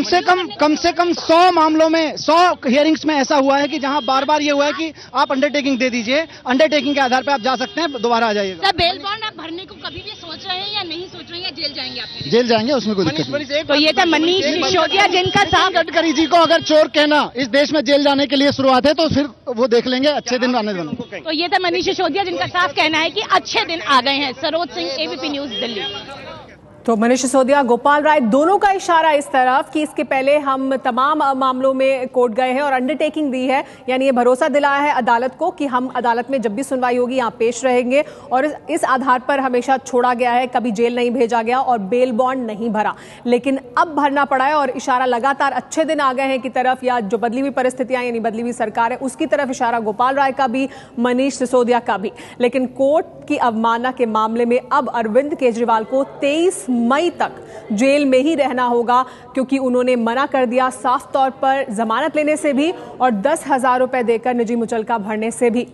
से कम 100 मामलों में, 100 हियरिंग्स में ऐसा हुआ है कि जहां बार बार ये हुआ है कि आप अंडरटेकिंग दे दीजिए, अंडरटेकिंग के आधार पर आप जा सकते हैं, दोबारा आ जाइएगा। बेल बॉन्ड आप भरने को कभी भी सोच रहे हैं या नहीं सोच रहे हैं, या जेल जाएंगे आप? जेल जाएंगे, उसमें कोई दिक्कत नहीं। तो ये था मनीष सिसोदिया, जिनका साफ गडकरी जी को अगर चोर कहना इस देश में जेल जाने के लिए शुरुआत है तो फिर वो देख लेंगे, अच्छे दिन आने दो। तो ये था मनीष सिसोदिया, जिनका साफ कहना है कि अच्छे दिन आ गए हैं। Saroj Singh, ABP news, Delhi. तो मनीष सिसोदिया, गोपाल राय, दोनों का इशारा इस तरफ कि इसके पहले हम तमाम मामलों में कोर्ट गए हैं और अंडरटेकिंग दी है, यानी ये भरोसा दिलाया है अदालत को कि हम अदालत में जब भी सुनवाई होगी यहाँ पेश रहेंगे, और इस आधार पर हमेशा छोड़ा गया है, कभी जेल नहीं भेजा गया और बेल बॉन्ड नहीं भरा। लेकिन अब भरना पड़ा है और इशारा लगातार अच्छे दिन आ गए हैं की तरफ, या जो बदली हुई परिस्थितियां यानी बदली हुई सरकार है उसकी तरफ इशारा गोपाल राय का भी, मनीष सिसोदिया का भी। लेकिन कोर्ट की अवमानना के मामले में अब अरविंद केजरीवाल को 23 मई तक जेल में ही रहना होगा, क्योंकि उन्होंने मना कर दिया साफ तौर पर जमानत लेने से भी और 10,000 रुपए देकर निजी मुचलका भरने से भी।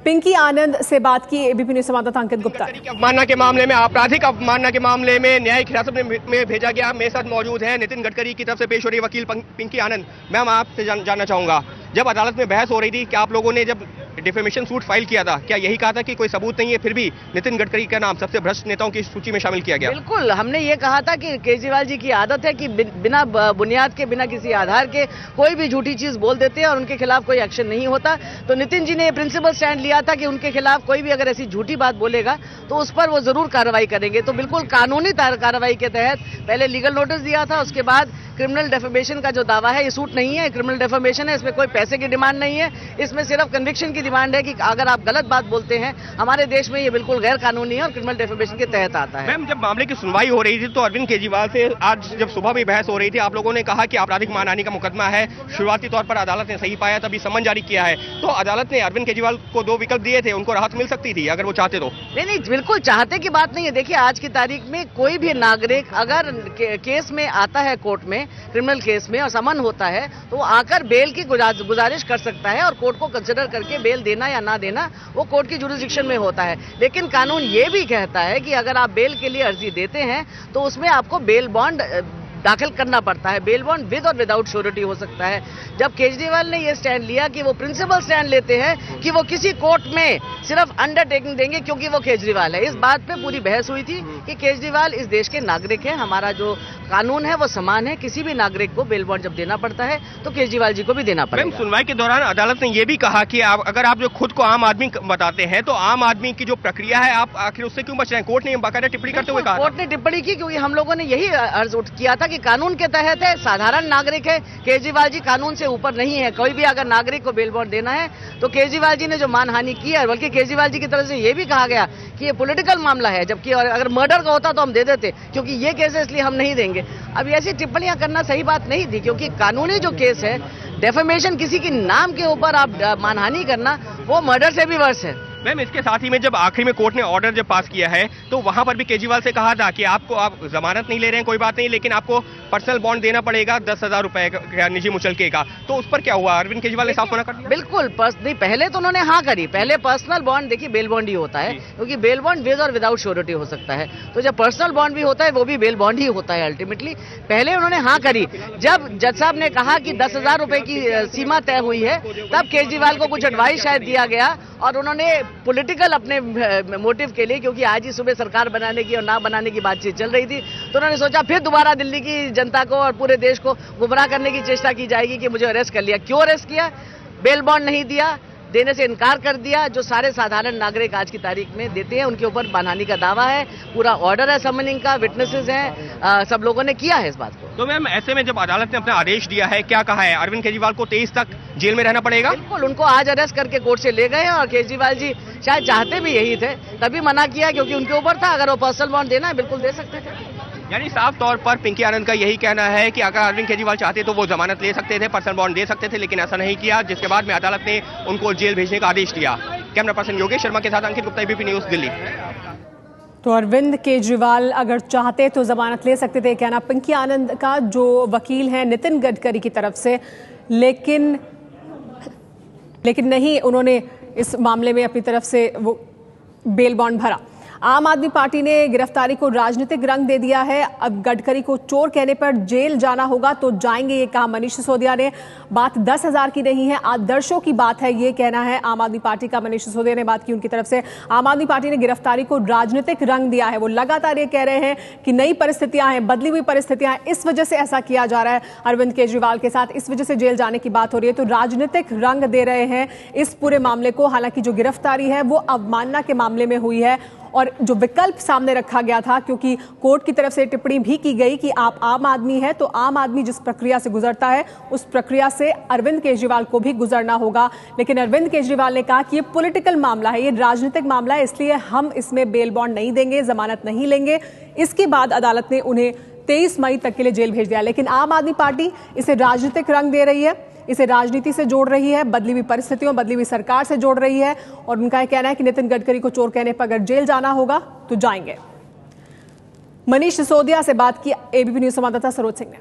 पिंकी आनंद से बात की एबीपी न्यूज संवाददाता अंकित गुप्ता। अवमानना के मामले में, आपराधिक अवमानना के मामले में न्यायिक हिरासत में भेजा गया। मेरे साथ मौजूद है नितिन गडकरी की तरफ से पेश हो रही वकील पिंकी आनंद। मैम, आपसे जानना चाहूंगा, जब अदालत में बहस हो रही थी, क्या आप लोगों ने जब डिफेमेशन सूट फाइल किया था, क्या यही कहा था कि कोई सबूत नहीं है, फिर भी नितिन गडकरी का नाम सबसे भ्रष्ट नेताओं की सूची में शामिल किया गया? बिल्कुल, हमने ये कहा था कि केजरीवाल जी की आदत है कि बिना बुनियाद के, बिना किसी आधार के कोई भी झूठी चीज बोल देते हैं और उनके खिलाफ कोई एक्शन नहीं होता। तो नितिन जी ने ये प्रिंसिपल स्टैंड लिया था कि उनके खिलाफ कोई भी अगर ऐसी झूठी बात बोलेगा तो उस पर वो जरूर कार्रवाई करेंगे। तो बिल्कुल कानूनी कार्रवाई के तहत पहले लीगल नोटिस दिया था, उसके बाद क्रिमिनल डेफेमेशन का जो दावा है ये सूट नहीं है, क्रिमिनल डेफेमेशन है, इसमें कोई पैसे की डिमांड नहीं है, इसमें सिर्फ कन्विक्शन की डिमांड है कि अगर आप गलत बात बोलते हैं हमारे देश में, ये बिल्कुल गैर कानूनी है और क्रिमिनल डेफेमेशन के तहत आता है। मैम, जब मामले की सुनवाई हो रही थी तो अरविंद केजरीवाल से आज जब सुबह भी बहस हो रही थी, आप लोगों ने कहा कि आपराधिक मानहानि का मुकदमा है, शुरुआती तौर पर अदालत ने सही पाया तभी समन जारी किया है। तो अदालत ने अरविंद केजरीवाल को 2 विकल्प दिए थे, उनको राहत मिल सकती थी अगर वो चाहते तो। नहीं, बिल्कुल चाहते की बात नहीं है। देखिए, आज की तारीख में कोई भी नागरिक अगर केस में आता है कोर्ट में, क्रिमिनल केस में, और समन होता है तो वो आकर बेल की गुजारिश कर सकता है और कोर्ट को कंसिडर करके बेल देना या ना देना वो कोर्ट की जुरिसडिक्शन में होता है। लेकिन कानून ये भी कहता है कि अगर आप बेल के लिए अर्जी देते हैं तो उसमें आपको बेल बॉन्ड दाखिल करना पड़ता है। बेल बॉन्ड विद और विदाउट श्योरिटी हो सकता है। जब केजरीवाल ने ये स्टैंड लिया कि वो प्रिंसिपल स्टैंड लेते हैं कि वो किसी कोर्ट में सिर्फ अंडरटेकिंग देंगे क्योंकि वो केजरीवाल है, इस बात पे पूरी बहस हुई थी कि केजरीवाल इस देश के नागरिक हैं, हमारा जो कानून है वो समान है, किसी भी नागरिक को बेल बॉन्ड जब देना पड़ता है तो केजरीवाल जी को भी देना पड़ेगा। सुनवाई के दौरान अदालत ने यह भी कहा कि अगर आप जो खुद को आम आदमी बताते हैं तो आम आदमी की जो प्रक्रिया है आप आखिर उससे क्यों बच रहे हैं। कोर्ट ने बाकायदा टिप्पणी करते हुए कहा, कोर्ट ने टिप्पणी की क्योंकि हम लोगों ने यही अर्ज किया था कि कानून के तहत है, साधारण नागरिक है, केजरीवाल जी कानून से ऊपर नहीं है। कोई भी अगर नागरिक को बेल बॉन्ड देना है तो केजरीवाल जी ने जो मानहानि की है, बल्कि केजरीवाल जी की तरफ से यह भी कहा गया कि ये पॉलिटिकल मामला है, जबकि अगर मर्डर का होता तो हम दे देते, क्योंकि ये केस है इसलिए हम नहीं देंगे। अब ऐसी टिप्पणियां करना सही बात नहीं थी, क्योंकि कानूनी जो केस है, डेफेमेशन, किसी के नाम के ऊपर आप मानहानि करना, वो मर्डर से भी वर्ष है। मैम, इसके साथ ही में जब आखिरी में कोर्ट ने ऑर्डर जब पास किया है तो वहां पर भी केजरीवाल से कहा था कि आप जमानत नहीं ले रहे हैं कोई बात नहीं, लेकिन आपको पर्सनल बॉन्ड देना पड़ेगा 10,000 रुपए का निजी मुचलके का। तो उस पर क्या हुआ? अरविंद केजरीवाल ने साफ मना कर दिया। बिल्कुल, पहले तो उन्होंने हाँ करी। पहले पर्सनल बॉन्ड, देखिए बेल बॉन्ड ही होता है, क्योंकि बेल बॉन्ड विद और विदाउट श्योरिटी हो सकता है, तो जब पर्सनल बॉन्ड भी होता है वो भी बेल बॉन्ड ही होता है अल्टीमेटली। पहले उन्होंने हाँ करी। जब जज साहब ने कहा कि 10,000 रुपए की सीमा तय हुई है, तब केजरीवाल को कुछ एडवाइस शायद दिया गया और उन्होंने पॉलिटिकल अपने मोटिव के लिए, क्योंकि आज ही सुबह सरकार बनाने की और ना बनाने की बातचीत चल रही थी, तो उन्होंने सोचा फिर दोबारा दिल्ली की जनता को और पूरे देश को गुमराह करने की चेष्टा की जाएगी कि मुझे अरेस्ट कर लिया। क्यों अरेस्ट किया? बेल बॉन्ड नहीं दिया, देने से इनकार कर दिया। जो सारे साधारण नागरिक आज की तारीख में देते हैं उनके ऊपर मानहानि का दावा है, पूरा ऑर्डर है समनिंग का, विटनेसेस हैं, सब लोगों ने किया है इस बात को। तो मैम, ऐसे में जब अदालत ने अपना आदेश दिया है, क्या कहा है? अरविंद केजरीवाल को 23 तक जेल में रहना पड़ेगा? बिल्कुल, उनको आज अरेस्ट करके कोर्ट से ले गए हैं और केजरीवाल जी शायद चाहते भी यही थे, तभी मना किया क्योंकि उनके ऊपर था। अगर वो पर्सनल बॉन्ड देना है बिल्कुल दे सकते थे। यानी साफ तौर पर पिंकी आनंद का यही कहना है कि अगर अरविंद केजरीवाल चाहते तो वो जमानत ले सकते थे, पर्सनल बॉन्ड दे सकते थे, लेकिन ऐसा नहीं किया, जिसके बाद में अदालत ने उनको जेल भेजने का आदेश दिया। कैमरा पर्सन योगेश शर्मा के साथ अंकित गुप्ता, एबीपी न्यूज, दिल्ली। तो अरविंद केजरीवाल अगर चाहते तो जमानत ले सकते थे, कहना पिंकी आनंद का, जो वकील हैं नितिन गडकरी की तरफ से, लेकिन नहीं, उन्होंने इस मामले में अपनी तरफ से वो बेल बॉन्ड भरा। आम आदमी पार्टी ने गिरफ्तारी को राजनीतिक रंग दे दिया है। अब गडकरी को चोर कहने पर जेल जाना होगा तो जाएंगे, ये कहा मनीष सिसोदिया ने। बात 10,000 की नहीं है, आदर्शों की बात है, ये कहना है आम आदमी पार्टी का। मनीष सिसोदिया ने बात की उनकी तरफ से। आम आदमी पार्टी ने गिरफ्तारी को राजनीतिक रंग दिया है। वो लगातार ये कह रहे हैं कि नई परिस्थितियां हैं, बदली हुई परिस्थितियां हैं, इस वजह से ऐसा किया जा रहा है अरविंद केजरीवाल के साथ, इस वजह से जेल जाने की बात हो रही है। तो राजनीतिक रंग दे रहे हैं इस पूरे मामले को। हालांकि जो गिरफ्तारी है वो अवमानना के मामले में हुई है और जो विकल्प सामने रखा गया था, क्योंकि कोर्ट की तरफ से टिप्पणी भी की गई कि आप आम आदमी हैं तो आम आदमी जिस प्रक्रिया से गुजरता है उस प्रक्रिया से अरविंद केजरीवाल को भी गुजरना होगा। लेकिन अरविंद केजरीवाल ने कहा कि ये पॉलिटिकल मामला है, ये राजनीतिक मामला है, इसलिए हम इसमें बेल बॉन्ड नहीं देंगे, जमानत नहीं लेंगे। इसके बाद अदालत ने उन्हें 23 मई तक के लिए जेल भेज दिया। लेकिन आम आदमी पार्टी इसे राजनीतिक रंग दे रही है, इसे राजनीति से जोड़ रही है, बदली हुई परिस्थितियों, बदली हुई सरकार से जोड़ रही है। और उनका कहना है कि नितिन गडकरी को चोर कहने पर अगर जेल जाना होगा तो जाएंगे। मनीष सिसोदिया से बात की एबीपी न्यूज संवाददाता सरोज सिंह ने।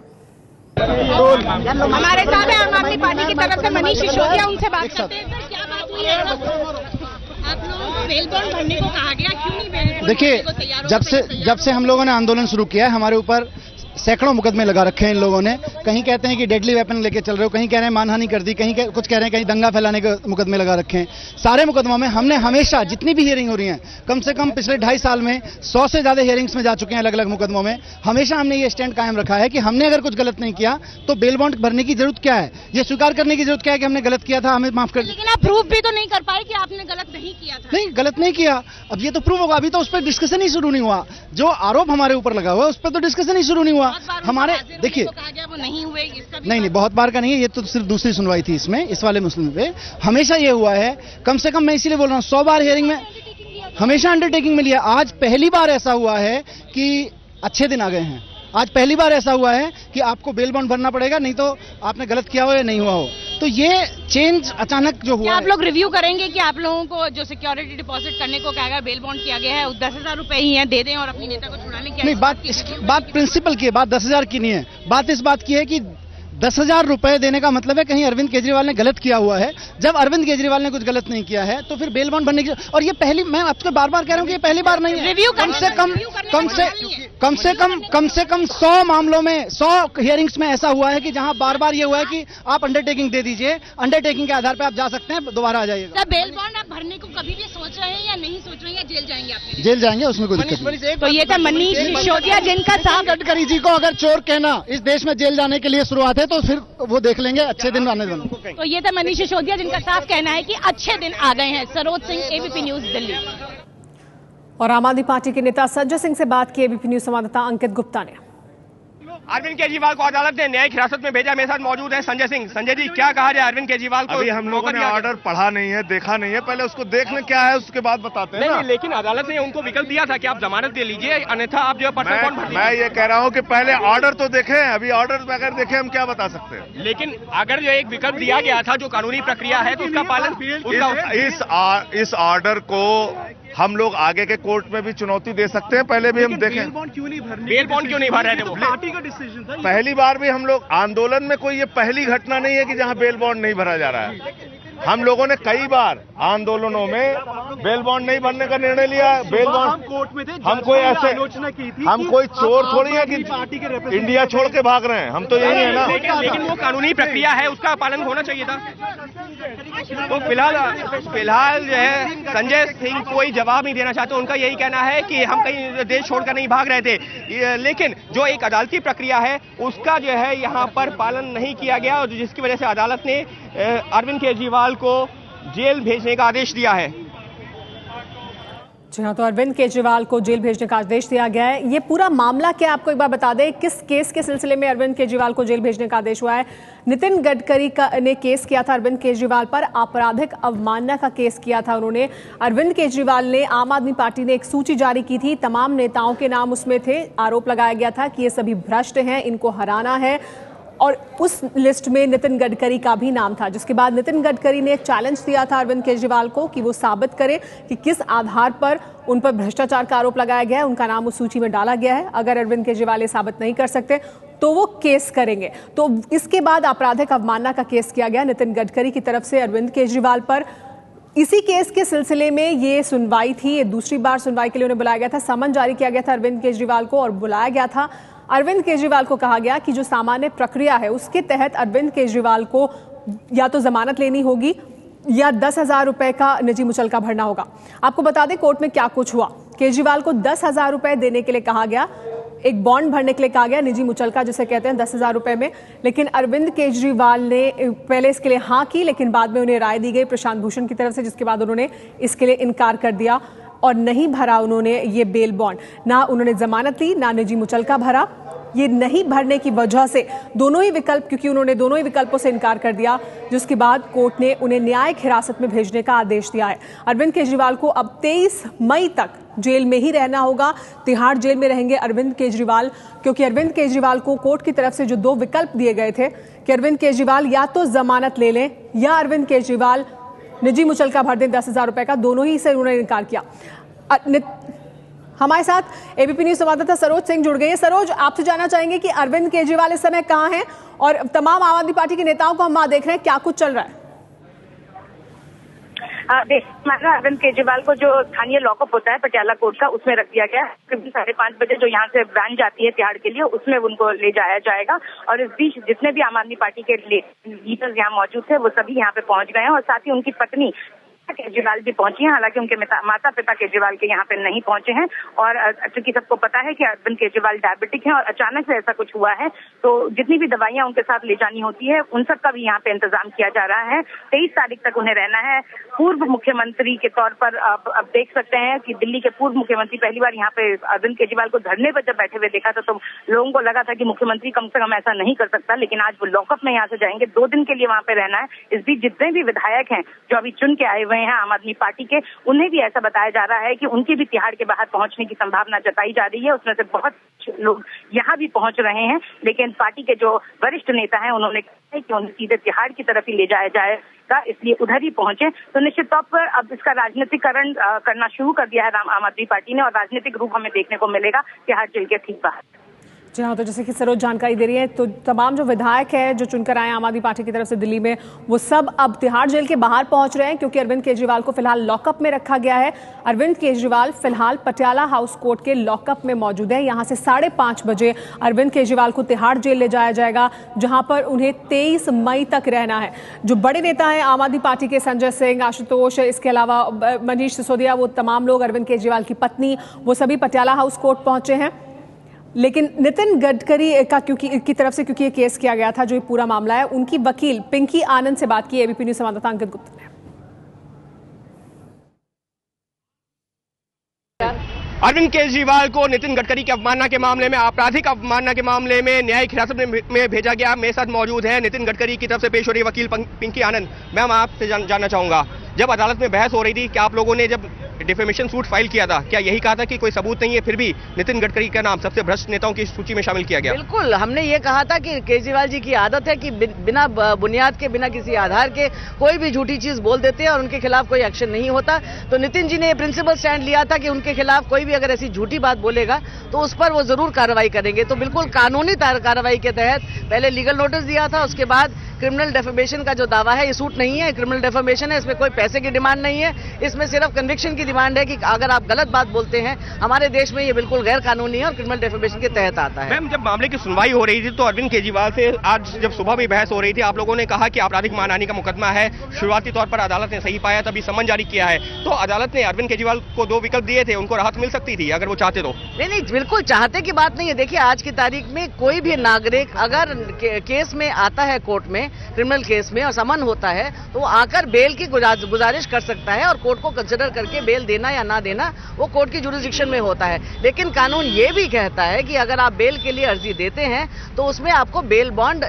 हमारे साथ है आम आदमी पार्टी की तरफ से मनीष सिसोदिया, उनसे बात करते हैं। सर, क्या बात हुई है? आप लोगों को बेल बॉन्ड भरने को कहा गया, क्यों नहीं बेल बॉन्ड? देखिए, जब से हम लोगों ने आंदोलन शुरू किया है, हमारे ऊपर सैकड़ों मुकदमे लगा रखे हैं इन लोगों ने। कहीं कहते हैं कि डेडली वेपन लेके चल रहे हो, कहीं कह रहे हैं मानहानि कर दी, कुछ कह रहे हैं कहीं दंगा फैलाने के मुकदमे लगा रखे हैं। सारे मुकदमों में हमने हमेशा जितनी भी हियरिंग हो रही है, कम से कम पिछले 2.5 साल में 100 से ज्यादा हियरिंग्स में जा चुके हैं अलग अलग मुकदमों में। हमेशा हमने ये स्टैंड कायम रखा है कि हमने अगर कुछ गलत नहीं किया तो बेल बॉन्ड भरने की जरूरत क्या है, ये स्वीकार करने की जरूरत क्या है कि हमने गलत किया था, हमें माफ कर। लेकिन आप प्रूफ भी तो नहीं कर पाए कि आपने गलत नहीं किया था। नहीं, गलत नहीं किया, अब ये तो प्रूफ होगा। अभी तो उस पर डिस्कशन ही शुरू नहीं हुआ। जो आरोप हमारे ऊपर लगा हुआ है उस पर तो डिस्कशन ही शुरू नहीं हुआ। हुआ। हमारे देखिए नहीं, बहुत बार का नहीं है, ये तो सिर्फ दूसरी सुनवाई थी इसमें, इस वाले मुस्लिम पे हमेशा ये हुआ है। कम से कम मैं इसीलिए बोल रहा हूँ 100 बार हियरिंग में हमेशा अंडरटेकिंग में लिया। आज पहली बार ऐसा हुआ है कि अच्छे दिन आ गए हैं। आज पहली बार ऐसा हुआ है कि आपको बेल बॉन्ड भरना पड़ेगा, नहीं तो आपने गलत किया हो या नहीं हुआ हो। तो ये चेंज अचानक जो हुआ, आप लोग रिव्यू करेंगे कि आप लोगों को जो सिक्योरिटी डिपॉजिट करने को कहा गया, बेल बॉन्ड किया गया है, 10,000 रुपए ही है, दे दें और अपनी नेता को छुड़ाने की? नहीं, बात प्रिंसिपल की है, बात 10,000 की नहीं है। बात इस बात की है कि 10,000 रुपए देने का मतलब है कहीं अरविंद केजरीवाल ने गलत किया हुआ है। जब अरविंद केजरीवाल ने कुछ गलत नहीं किया है तो फिर बेल बॉन्ड भरने की, और ये पहली, मैं आपसे बार बार कह रहा हूं कि ये पहली बार नहीं है। रिव्यू कम से कम 100 मामलों में, 100 हियरिंग्स में ऐसा हुआ है कि जहां बार बार ये हुआ है कि आप अंडरटेकिंग दे दीजिए, अंडरटेकिंग के आधार पर आप जा सकते हैं, दोबारा आ जाइएगा। बेल बॉन्ड आप भरने को कभी भी सोच रहे हैं या नहीं सोच रहे हैं, या जेल जाएंगे आप? जेल जाएंगे, उसमें कोई दिक्कत नहीं। तो ये था मनीष सिसोदिया जिनका साफ, गडकरी जी को अगर चोर कहना इस देश में जेल जाने के लिए शुरुआत है तो फिर वो देख लेंगे, अच्छे दिन आने देना। तो ये था मनीष सिसोदिया जिनका साफ कहना है कि अच्छे दिन आ गए हैं। Saroj Singh, ABP news, Delhi. और आम आदमी पार्टी के नेता सज्जन सिंह से बात की एबीपी न्यूज संवाददाता अंकित गुप्ता ने। अरविंद केजरीवाल को अदालत ने न्यायिक हिरासत में भेजा। मेरे साथ मौजूद है संजय सिंह। संजय जी, क्या कहा जाए अरविंद केजरीवाल को? अभी हम लोगों ने ऑर्डर पढ़ा नहीं है, देखा नहीं है, पहले उसको देख लें क्या है, उसके बाद बताते हैं। नहीं, लेकिन अदालत ने उनको विकल्प दिया था कि आप जमानत दे लीजिए, अन्यथा आप जो है मैं ये कह रहा हूँ कि पहले ऑर्डर तो देखें। अभी ऑर्डर बगैर देखे हम क्या बता सकते हैं? लेकिन अगर जो एक विकल्प दिया गया था, जो कानूनी प्रक्रिया है, तो उसका पालन, इस ऑर्डर को हम लोग आगे के कोर्ट में भी चुनौती दे सकते हैं। पहले भी हम देखें बेल बॉन्ड क्यों नहीं भर रहे थे? पार्टी का डिसीजन था। पहली बार भी हम लोग आंदोलन में, कोई ये पहली घटना नहीं है कि जहां बेल बॉन्ड नहीं भरा जा रहा है। हम लोगों ने कई बार आंदोलनों में बेल बॉन्ड नहीं भरने का निर्णय लिया। बेल बॉन्ड कोर्ट में थे, हम कोई ऐसे आलोचना की थी, हम कोई चोर थोड़ी है कि पार्टी के इंडिया छोड़ के भाग रहे हैं। हम तो यही है ना। लेकिन वो कानूनी प्रक्रिया है, उसका पालन होना चाहिए था। तो फिलहाल जो है संजय सिंह कोई जवाब नहीं देना चाहते। उनका यही कहना है कि हम कहीं देश छोड़कर नहीं भाग रहे थे, लेकिन जो एक अदालती प्रक्रिया है उसका जो है यहाँ पर पालन नहीं किया गया, और जिसकी वजह से अदालत ने अरविंद केजरीवाल को जेल भेजने का आदेश दिया है। जी हाँ, तो अरविंद केजरीवाल को जेल भेजने का आदेश दिया गया है। ये पूरा मामला क्या, आपको एक बार बता दें, किस केस के सिलसिले में अरविंद केजरीवाल को जेल भेजने का आदेश हुआ है? नितिन गडकरी ने केस किया था अरविंद केजरीवाल पर, आपराधिक अवमानना का केस किया था उन्होंने। अरविंद केजरीवाल ने, आम आदमी पार्टी ने एक सूची जारी की थी, तमाम नेताओं के नाम उसमें थे। आरोप लगाया गया था कि ये सभी भ्रष्ट हैं, इनको हराना है, और उस लिस्ट में नितिन गडकरी का भी नाम था। जिसके बाद नितिन गडकरी ने एक चैलेंज दिया था अरविंद केजरीवाल को कि वो साबित करें कि किस आधार पर उन पर भ्रष्टाचार का आरोप लगाया गया है, उनका नाम उस सूची में डाला गया है। अगर अरविंद केजरीवाल ये साबित नहीं कर सकते तो वो केस करेंगे। तो इसके बाद आपराधिक अवमानना का केस किया गया नितिन गडकरी की तरफ से अरविंद केजरीवाल पर। इसी केस के सिलसिले में ये सुनवाई थी, ये दूसरी बार सुनवाई के लिए उन्हें बुलाया गया था। समन जारी किया गया था अरविंद केजरीवाल को और बुलाया गया था। अरविंद केजरीवाल को कहा गया कि जो सामान्य प्रक्रिया है उसके तहत अरविंद केजरीवाल को या तो जमानत लेनी होगी या 10,000 रुपए का निजी मुचलका भरना होगा। आपको बता दें कोर्ट में क्या कुछ हुआ। केजरीवाल को 10,000 रुपए देने के लिए कहा गया, एक बॉन्ड भरने के लिए कहा गया, निजी मुचलका जिसे कहते हैं 10,000 रुपए में। लेकिन अरविंद केजरीवाल ने पहले इसके लिए हाँ की, लेकिन बाद में उन्हें राय दी गई प्रशांत भूषण की तरफ से, जिसके बाद उन्होंने इसके लिए इनकार कर दिया और नहीं भरा उन्होंने ये बेल बॉन्ड। ना उन्होंने जमानत ली, ना निजी मुचलका भरा। ये नहीं भरने की वजह से दोनों ही विकल्प, क्योंकि उन्होंने दोनों ही विकल्पों से इनकार कर दिया, जिसके बाद कोर्ट ने उन्हें न्यायिक हिरासत में भेजने का आदेश दिया है। अरविंद केजरीवाल को अब 23 मई तक जेल में ही रहना होगा। तिहाड़ जेल में रहेंगे अरविंद केजरीवाल, क्योंकि अरविंद केजरीवाल को कोर्ट की तरफ से जो दो विकल्प दिए गए थे कि अरविंद केजरीवाल या तो जमानत ले लें या अरविंद केजरीवाल निजी मुचलका भर दें 10,000 रुपए का, दोनों ही से उन्होंने इनकार किया। हमारे साथ एबीपी न्यूज संवाददाता सरोज सिंह जुड़ गई है। सरोज, आपसे जानना चाहेंगे कि अरविंद केजरीवाल इस समय कहां हैं और तमाम आम आदमी पार्टी के नेताओं को हम वहां देख रहे हैं, क्या कुछ चल रहा है? अरविंद केजरीवाल को जो स्थानीय लॉकअप होता है पटियाला कोर्ट का, उसमें रख दिया गया है। करीब 5:30 बजे जो यहाँ से वैन जाती है तिहाड़ के लिए, उसमें उनको ले जाया जाएगा। और इस बीच जितने भी आम आदमी पार्टी के लीडर्स यहाँ मौजूद थे वो सभी यहाँ पे पहुंच गए हैं, और साथ ही उनकी पत्नी केजरीवाल भी पहुंची हैं, हालांकि उनके माता पिता केजरीवाल के यहाँ पे नहीं पहुंचे हैं। और चूंकि सबको पता है कि अरविंद केजरीवाल डायबिटिक हैं और अचानक से ऐसा कुछ हुआ है, तो जितनी भी दवाइयां उनके साथ ले जानी होती है उन सब का भी यहाँ पे इंतजाम किया जा रहा है। 23 तारीख तक उन्हें रहना है। पूर्व मुख्यमंत्री के तौर पर अब देख सकते हैं कि दिल्ली के पूर्व मुख्यमंत्री पहली बार यहाँ पे अरविंद केजरीवाल को धरने पर जब बैठे हुए देखा था तो लोगों को लगा था कि मुख्यमंत्री कम से कम ऐसा नहीं कर सकता, लेकिन आज वो लॉकअप में यहाँ से जाएंगे। 2 दिन के लिए वहाँ पे रहना है। इस बीच जितने भी विधायक हैं जो अभी चुन के आए हुए हैं आम आदमी पार्टी के, उन्हें भी ऐसा बताया जा रहा है कि उनके भी तिहाड़ के बाहर पहुंचने की संभावना जताई जा रही है। उसमें से बहुत लोग यहाँ भी पहुंच रहे हैं, लेकिन पार्टी के जो वरिष्ठ नेता हैं उन्होंने कहा है कि उन्हें सीधे तिहाड़ की तरफ ही ले जाया जाएगा, इसलिए उधर ही पहुंचे। तो निश्चित तौर पर अब इसका राजनीतिकरण करना शुरू कर दिया है आम आदमी पार्टी ने, और राजनीतिक रूप हमें देखने को मिलेगा तिहाड़ जेल के ठीक बाहर। जी हाँ, तो जैसे कि सरोज जानकारी दे रही है, तो तमाम जो विधायक हैं जो चुनकर आए आम आदमी पार्टी की तरफ से दिल्ली में, वो सब अब तिहाड़ जेल के बाहर पहुंच रहे हैं क्योंकि अरविंद केजरीवाल को फिलहाल लॉकअप में रखा गया है। अरविंद केजरीवाल फिलहाल पटियाला हाउस कोर्ट के लॉकअप में मौजूद है। यहां से 5:30 बजे अरविंद केजरीवाल को तिहाड़ जेल ले जाया जाएगा, जहां पर उन्हें 23 मई तक रहना है। जो बड़े नेता हैं आम आदमी पार्टी के, संजय सिंह, आशुतोष, इसके अलावा मनीष सिसोदिया, वो तमाम लोग, अरविंद केजरीवाल की पत्नी, वो सभी पटियाला हाउस कोर्ट पहुंचे हैं। लेकिन नितिन गडकरी की तरफ से क्योंकि ये केस किया गया था, जो ये पूरा मामला है, उनकी वकील पिंकी आनंद से बात की एबीपी न्यूज संवाददाता अंकित गुप्ता ने। अरविंद केजरीवाल को नितिन गडकरी की अवमानना के मामले में, आपराधिक अवमानना के मामले में न्यायिक हिरासत में भेजा गया। मेरे साथ मौजूद है नितिन गडकरी की तरफ से पेश हो रही वकील पिंकी आनंद। मैम, आपसे जानना चाहूंगा, जब अदालत में बहस हो रही थी, क्या आप लोगों ने जब डिफेमेशन सूट फाइल किया था, क्या यही कहा था कि कोई सबूत नहीं है, फिर भी नितिन गडकरी का नाम सबसे भ्रष्ट नेताओं की सूची में शामिल किया गया? बिल्कुल, हमने ये कहा था कि केजरीवाल जी की आदत है कि बिना बुनियाद के, बिना किसी आधार के कोई भी झूठी चीज बोल देते हैं और उनके खिलाफ कोई एक्शन नहीं होता। तो नितिन जी ने ये प्रिंसिपल स्टैंड लिया था कि उनके खिलाफ कोई भी अगर ऐसी झूठी बात बोलेगा तो उस पर वो जरूर कार्रवाई करेंगे। तो बिल्कुल कानूनी कार्रवाई के तहत पहले लीगल नोटिस दिया था, उसके बाद क्रिमिनल डेफेमेशन का जो दावा है ये सूट नहीं है, क्रिमिनल डेफेमेशन है, इसमें कोई पैसे की डिमांड नहीं है, इसमें सिर्फ कन्विक्शन की डिमांड है कि अगर आप गलत बात बोलते हैं हमारे देश में, ये बिल्कुल गैर कानूनी है और क्रिमिनल डेफेमेशन के तहत आता है। मैम, जब मामले की सुनवाई हो रही थी तो अरविंद केजरीवाल से आज जब सुबह भी बहस हो रही थी, आप लोगों ने कहा कि आपराधिक मानहानि का मुकदमा है, शुरुआती तौर पर अदालत ने सही पाया तभी समन जारी किया है। तो अदालत ने अरविंद केजरीवाल को 2 विकल्प दिए थे, उनको राहत मिल सकती थी अगर वो चाहते तो? नहीं, बिल्कुल चाहते की बात नहीं है। देखिए, आज की तारीख में कोई भी नागरिक अगर केस में आता है कोर्ट में, क्रिमिनल केस में, और समन होता है, तो वो आकर बेल की गुजारिश कर सकता है और कोर्ट को कंसिडर करके बेल देना या ना देना वो कोर्ट की जुरिस्डिक्शन में होता है। लेकिन कानून ये भी कहता है कि अगर आप बेल के लिए अर्जी देते हैं तो उसमें आपको बेल बॉन्ड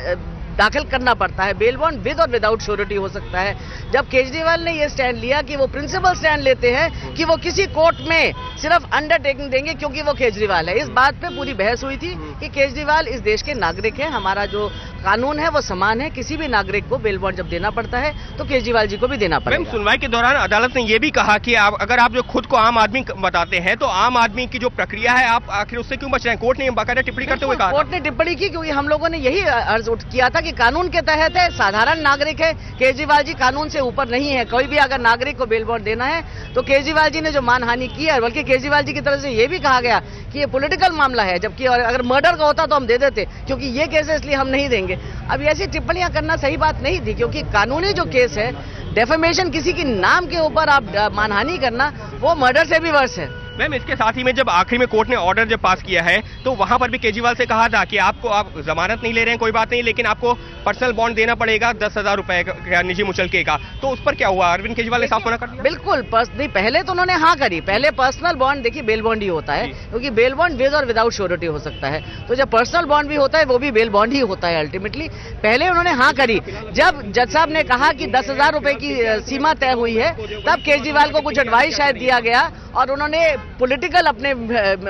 दाखिल करना पड़ता है। बेल बॉन्ड विद और विदाउट श्योरिटी हो सकता है। जब केजरीवाल ने ये स्टैंड लिया कि वो प्रिंसिपल स्टैंड लेते हैं कि वो किसी कोर्ट में सिर्फ अंडरटेकिंग देंगे क्योंकि वो केजरीवाल है, इस बात पे पूरी बहस हुई थी कि केजरीवाल इस देश के नागरिक हैं, हमारा जो कानून है वो समान है, किसी भी नागरिक को बेल बॉन्ड जब देना पड़ता है तो केजरीवाल जी को भी देना पड़ेगा। सुनवाई के दौरान अदालत ने यह भी कहा कि अगर आप जो खुद को आम आदमी बताते हैं तो आम आदमी की जो प्रक्रिया है आप आखिर उससे क्यों बच रहे हैं? कोर्ट ने बाकायदा टिप्पणी करते हुए कहा, कोर्ट ने टिप्पणी की क्योंकि हम लोगों ने यही अर्ज किया था कि कानून के तहत है, साधारण नागरिक है, केजरीवाल जी कानून से ऊपर नहीं है। कोई भी अगर नागरिक को बेल बॉन्ड देना है तो केजरीवाल जी ने जो मानहानि की है, बल्कि केजरीवाल जी की तरफ से यह भी कहा गया कि ये पॉलिटिकल मामला है, जबकि अगर मर्डर का होता तो हम दे देते, क्योंकि ये केस है इसलिए हम नहीं देंगे। अब ऐसी टिप्पणियां करना सही बात नहीं थी, क्योंकि कानूनी जो केस है, डेफेमेशन, किसी के नाम के ऊपर आप मानहानि करना, वो मर्डर से भी वर्ष है। मैम, इसके साथ ही में जब आखिरी में कोर्ट ने ऑर्डर जब पास किया है तो वहां पर भी केजरीवाल से कहा था कि आप जमानत नहीं ले रहे हैं कोई बात नहीं, लेकिन आपको पर्सनल बॉन्ड देना पड़ेगा 10,000 रुपए का निजी मुचलके का। तो उस पर क्या हुआ? अरविंद केजरीवाल ने साफ मना कर दिया। बिल्कुल नहीं, पहले तो उन्होंने हाँ करी। पहले पर्सनल बॉन्ड, देखिए बेल बॉन्ड ही होता है, क्योंकि बेल बॉन्ड विद और विदाउट श्योरिटी हो सकता है, तो जब पर्सनल बॉन्ड भी होता है वो भी बेल बॉन्ड ही होता है अल्टीमेटली। पहले उन्होंने हाँ करी। जब जज साहब ने कहा कि 10,000 रुपए की सीमा तय हुई है, तब केजरीवाल को कुछ एडवाइस शायद दिया गया और उन्होंने पॉलिटिकल अपने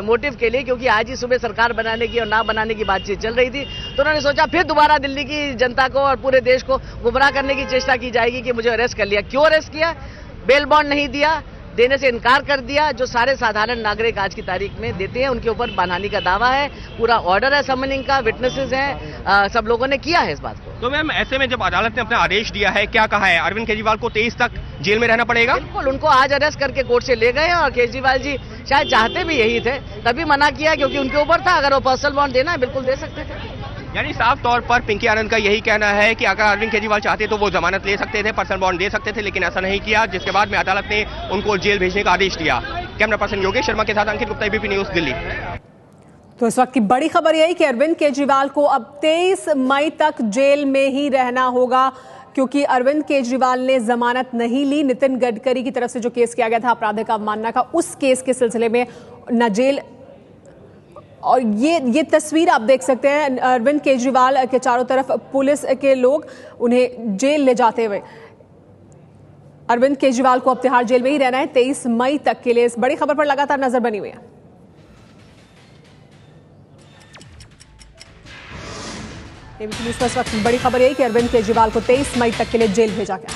मोटिव के लिए, क्योंकि आज ही सुबह सरकार बनाने की और ना बनाने की बातचीत चल रही थी, तो उन्होंने सोचा फिर दोबारा दिल्ली की जनता को और पूरे देश को गुमराह करने की चेष्टा की जाएगी कि मुझे अरेस्ट कर लिया। क्यों अरेस्ट किया? बेल बॉन्ड नहीं दिया, देने से इनकार कर दिया, जो सारे साधारण नागरिक आज की तारीख में देते हैं, उनके ऊपर मानहानि का दावा है, पूरा ऑर्डर है समनिंग का, विटनेसेस हैं, सब लोगों ने किया है इस बात को। तो मैम, ऐसे में जब अदालत ने अपना आदेश दिया है, क्या कहा है? अरविंद केजरीवाल को 23 तक जेल में रहना पड़ेगा? बिल्कुल, उनको आज अरेस्ट करके कोर्ट से ले गए और केजरीवाल जी शायद चाहते भी यही थे, तभी मना किया क्योंकि उनके ऊपर था। अगर वो पर्सनल बॉन्ड देना है बिल्कुल दे सकते थे। यानी साफ तौर पर पिंकी आनंद का यही कहना है कि अगर अरविंद केजरीवाल चाहते तो वो जमानत ले सकते थे, पर्सन बॉन्ड दे सकते थे, लेकिन ऐसा नहीं किया, जिसके बाद में अदालत ने उनको जेल भेजने का आदेश दिया। कैमरा पर्सन योगेश शर्मा के साथ अंकित गुप्ता, एबीपी न्यूज, दिल्ली। तो इस वक्त की बड़ी खबर यही कि अरविंद केजरीवाल को अब 23 मई तक जेल में ही रहना होगा, क्योंकि अरविंद केजरीवाल ने जमानत नहीं ली। नितिन गडकरी की तरफ से जो केस किया गया था आपराधिक अवमानना का, उस केस के सिलसिले में न जेल। और ये तस्वीर आप देख सकते हैं, अरविंद केजरीवाल के चारों तरफ पुलिस के लोग उन्हें जेल ले जाते हुए। अरविंद केजरीवाल को अब तिहाड़ जेल में ही रहना है 23 मई तक के लिए। इस बड़ी खबर पर लगातार नजर बनी हुई है। एबीपी न्यूज पर इस वक्त बड़ी खबर यही कि अरविंद केजरीवाल को 23 मई तक के लिए जेल भेजा गया।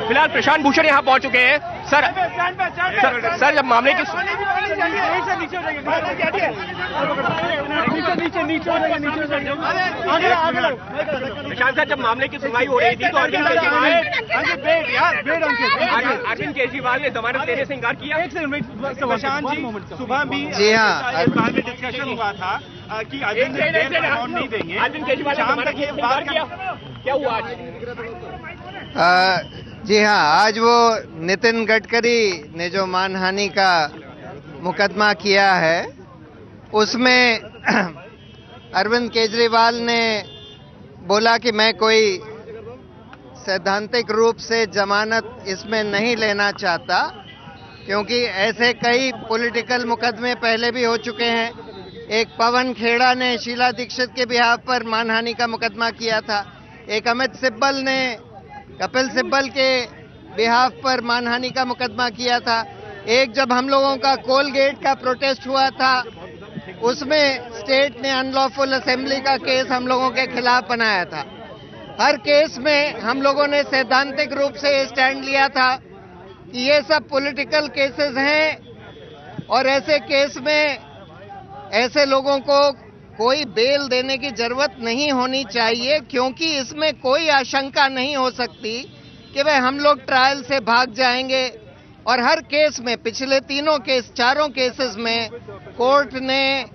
फिलहाल प्रशांत भूषण यहाँ पहुंच चुके हैं। सर जब मामले की प्रशांत सर, जब मामले की सुनवाई हो रही थी तो अरविंद केजरीवाल ने जमानत देने से इंकार किया। प्रशांत जी, सुबह भी जी हाँ डिस्कशन हुआ था कि अरविंद नहीं देंगे, अरविंद केजरीवाल ने जमानत देने से इंकार किया। क्या हुआ आज? जी हाँ, आज वो नितिन गडकरी ने जो मानहानि का मुकदमा किया है, उसमें अरविंद केजरीवाल ने बोला कि मैं कोई सैद्धांतिक रूप से जमानत इसमें नहीं लेना चाहता, क्योंकि ऐसे कई पॉलिटिकल मुकदमे पहले भी हो चुके हैं। एक पवन खेड़ा ने शीला दीक्षित के बिहाफ पर मानहानि का मुकदमा किया था, एक अमित सिब्बल ने कपिल सिब्बल के बिहाफ पर मानहानि का मुकदमा किया था, एक जब हम लोगों का कोलगेट का प्रोटेस्ट हुआ था उसमें स्टेट ने अनलॉफुल असेंबली का केस हम लोगों के खिलाफ बनाया था। हर केस में हम लोगों ने सैद्धांतिक रूप से स्टैंड लिया था कि ये सब पॉलिटिकल केसेस हैं और ऐसे केस में ऐसे लोगों को कोई बेल देने की जरूरत नहीं होनी चाहिए, क्योंकि इसमें कोई आशंका नहीं हो सकती कि भाई हम लोग ट्रायल से भाग जाएंगे। और हर केस में, पिछले चारों केसेस में कोर्ट ने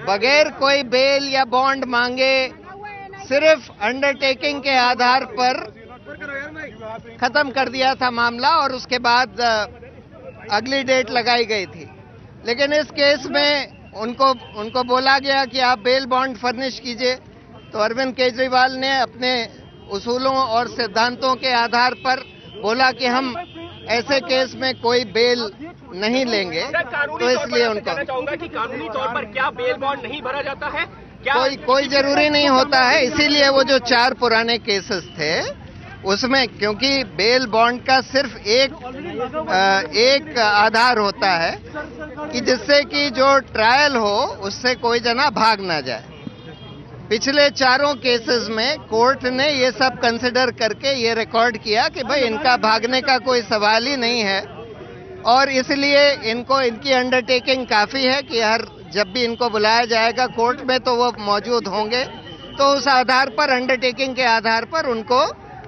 बगैर कोई बेल या बॉन्ड मांगे सिर्फ अंडरटेकिंग के आधार पर खत्म कर दिया था मामला, और उसके बाद अगली डेट लगाई गई थी। लेकिन इस केस में उनको बोला गया कि आप बेल बॉन्ड फर्निश कीजिए, तो अरविंद केजरीवाल ने अपने उसूलों और सिद्धांतों के आधार पर बोला कि हम ऐसे केस में कोई बेल नहीं लेंगे। तो इसलिए उनको चाहूंगा कि कानूनी तौर पर क्या बेल बॉन्ड नहीं भरा जाता है? कोई जरूरी नहीं होता है। इसीलिए वो जो 4 पुराने केसेस थे उसमें, क्योंकि बेल बॉन्ड का सिर्फ एक आधार होता है कि जिससे कि जो ट्रायल हो उससे कोई जना भाग ना जाए। पिछले चारों केसेस में कोर्ट ने ये सब कंसिडर करके ये रिकॉर्ड किया कि भाई इनका भागने का कोई सवाल ही नहीं है, और इसलिए इनकी अंडरटेकिंग काफी है कि जब भी इनको बुलाया जाएगा कोर्ट में तो वो मौजूद होंगे। तो उस आधार पर, अंडरटेकिंग के आधार पर उनको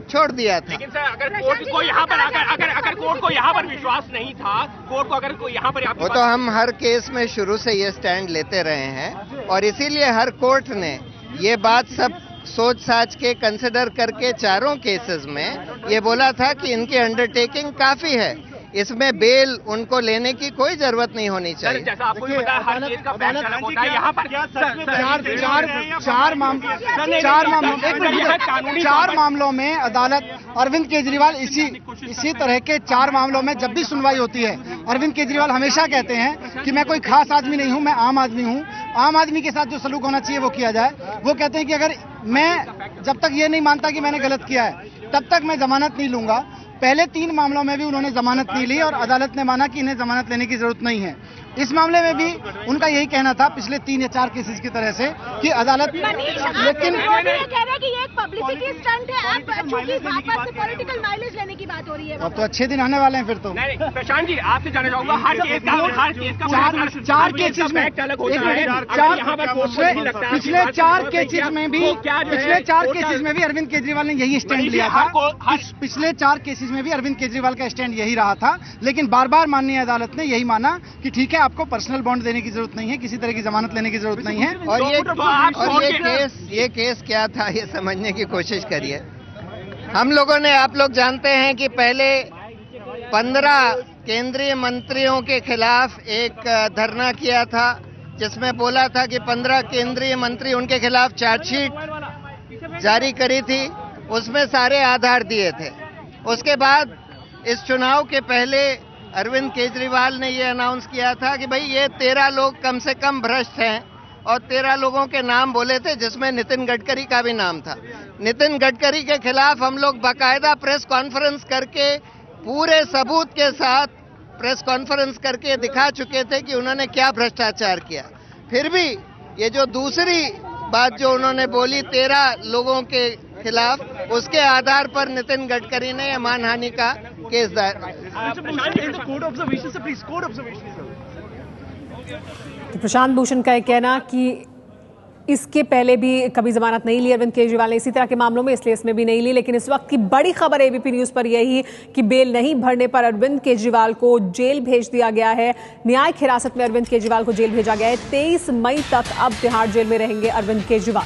छोड़ दिया था। लेकिन सर, अगर कोर्ट को यहाँ पर अगर कोर्ट को यहाँ पर विश्वास नहीं था, कोर्ट को अगर यहाँ पर वो तो हम हर केस में शुरू से ये स्टैंड लेते रहे हैं, और इसीलिए हर कोर्ट ने ये बात सब सोच साच के कंसिडर करके चारों केसेस में ये बोला था कि इनकी अंडरटेकिंग काफी है, इसमें बेल उनको लेने की कोई जरूरत नहीं होनी चाहिए। जैसा आपको भी पता है, हर केस का फैक्ट अलग होता है। यहाँ पर चार मामलों में अदालत अरविंद केजरीवाल इसी तरह के 4 मामलों में जब भी सुनवाई होती है, अरविंद केजरीवाल हमेशा कहते हैं कि मैं कोई खास आदमी नहीं हूं, मैं आम आदमी हूं, आम आदमी के साथ जो सलूक होना चाहिए वो किया जाए। वो कहते हैं कि अगर मैं जब तक ये नहीं मानता कि मैंने गलत किया है तब तक मैं जमानत नहीं लूंगा। पहले 3 मामलों में भी उन्होंने जमानत नहीं ली और अदालत ने माना कि इन्हें जमानत लेने की जरूरत नहीं है। इस मामले में भी उनका यही कहना था, पिछले 3 या 4 केसेस की तरह से, कि अदालत, लेकिन कह रहे कि ये एक पब्लिसिटी स्टंट है, आप वापस से पॉलिटिकल माइलेज लेने की बात हो रही है। अब तो अच्छे दिन आने वाले हैं फिर तो। नहीं प्रशांत जी, आपसे जानना चाहूंगा, हर केस का चार केसेस में पिछले 4 केसेस में भी अरविंद केजरीवाल ने यही स्टैंड लिया था। पिछले 4 केसेस में भी अरविंद केजरीवाल का स्टैंड यही रहा था, लेकिन बार बार माननीय अदालत ने यही माना कि ठीक है, आपको पर्सनल बॉन्ड देने की जरूरत नहीं है, किसी तरह की जमानत लेने की जरूरत नहीं है। और ये केस क्या था, ये समझने की कोशिश करिए। हम लोगों ने, आप लोग जानते हैं कि पहले 15 केंद्रीय मंत्रियों के खिलाफ एक धरना किया था, जिसमें बोला था कि 15 केंद्रीय मंत्री, उनके खिलाफ चार्जशीट जारी करी थी, उसमें सारे आधार दिए थे। उसके बाद इस चुनाव के पहले अरविंद केजरीवाल ने ये अनाउंस किया था कि भाई ये 13 लोग कम से कम भ्रष्ट हैं, और 13 लोगों के नाम बोले थे, जिसमें नितिन गडकरी का भी नाम था। नितिन गडकरी के खिलाफ हम लोग बाकायदा प्रेस कॉन्फ्रेंस करके, पूरे सबूत के साथ प्रेस कॉन्फ्रेंस करके दिखा चुके थे कि उन्होंने क्या भ्रष्टाचार किया। फिर भी ये जो दूसरी बात जो उन्होंने बोली 13 लोगों के खिलाफ, उसके आधार पर नितिन गडकरी ने यह मानहानि का केस दायर। तो प्रशांत भूषण का यह कहना कि इसके पहले भी कभी जमानत नहीं ली अरविंद केजरीवाल ने इसी तरह के मामलों में, इसलिए इसमें भी नहीं ली। लेकिन इस वक्त की बड़ी खबर एबीपी न्यूज पर यही कि बेल नहीं भरने पर अरविंद केजरीवाल को जेल भेज दिया गया है। न्यायिक हिरासत में अरविंद केजरीवाल को जेल भेजा गया है। 23 मई तक अब तिहाड़ जेल में रहेंगे अरविंद केजरीवाल।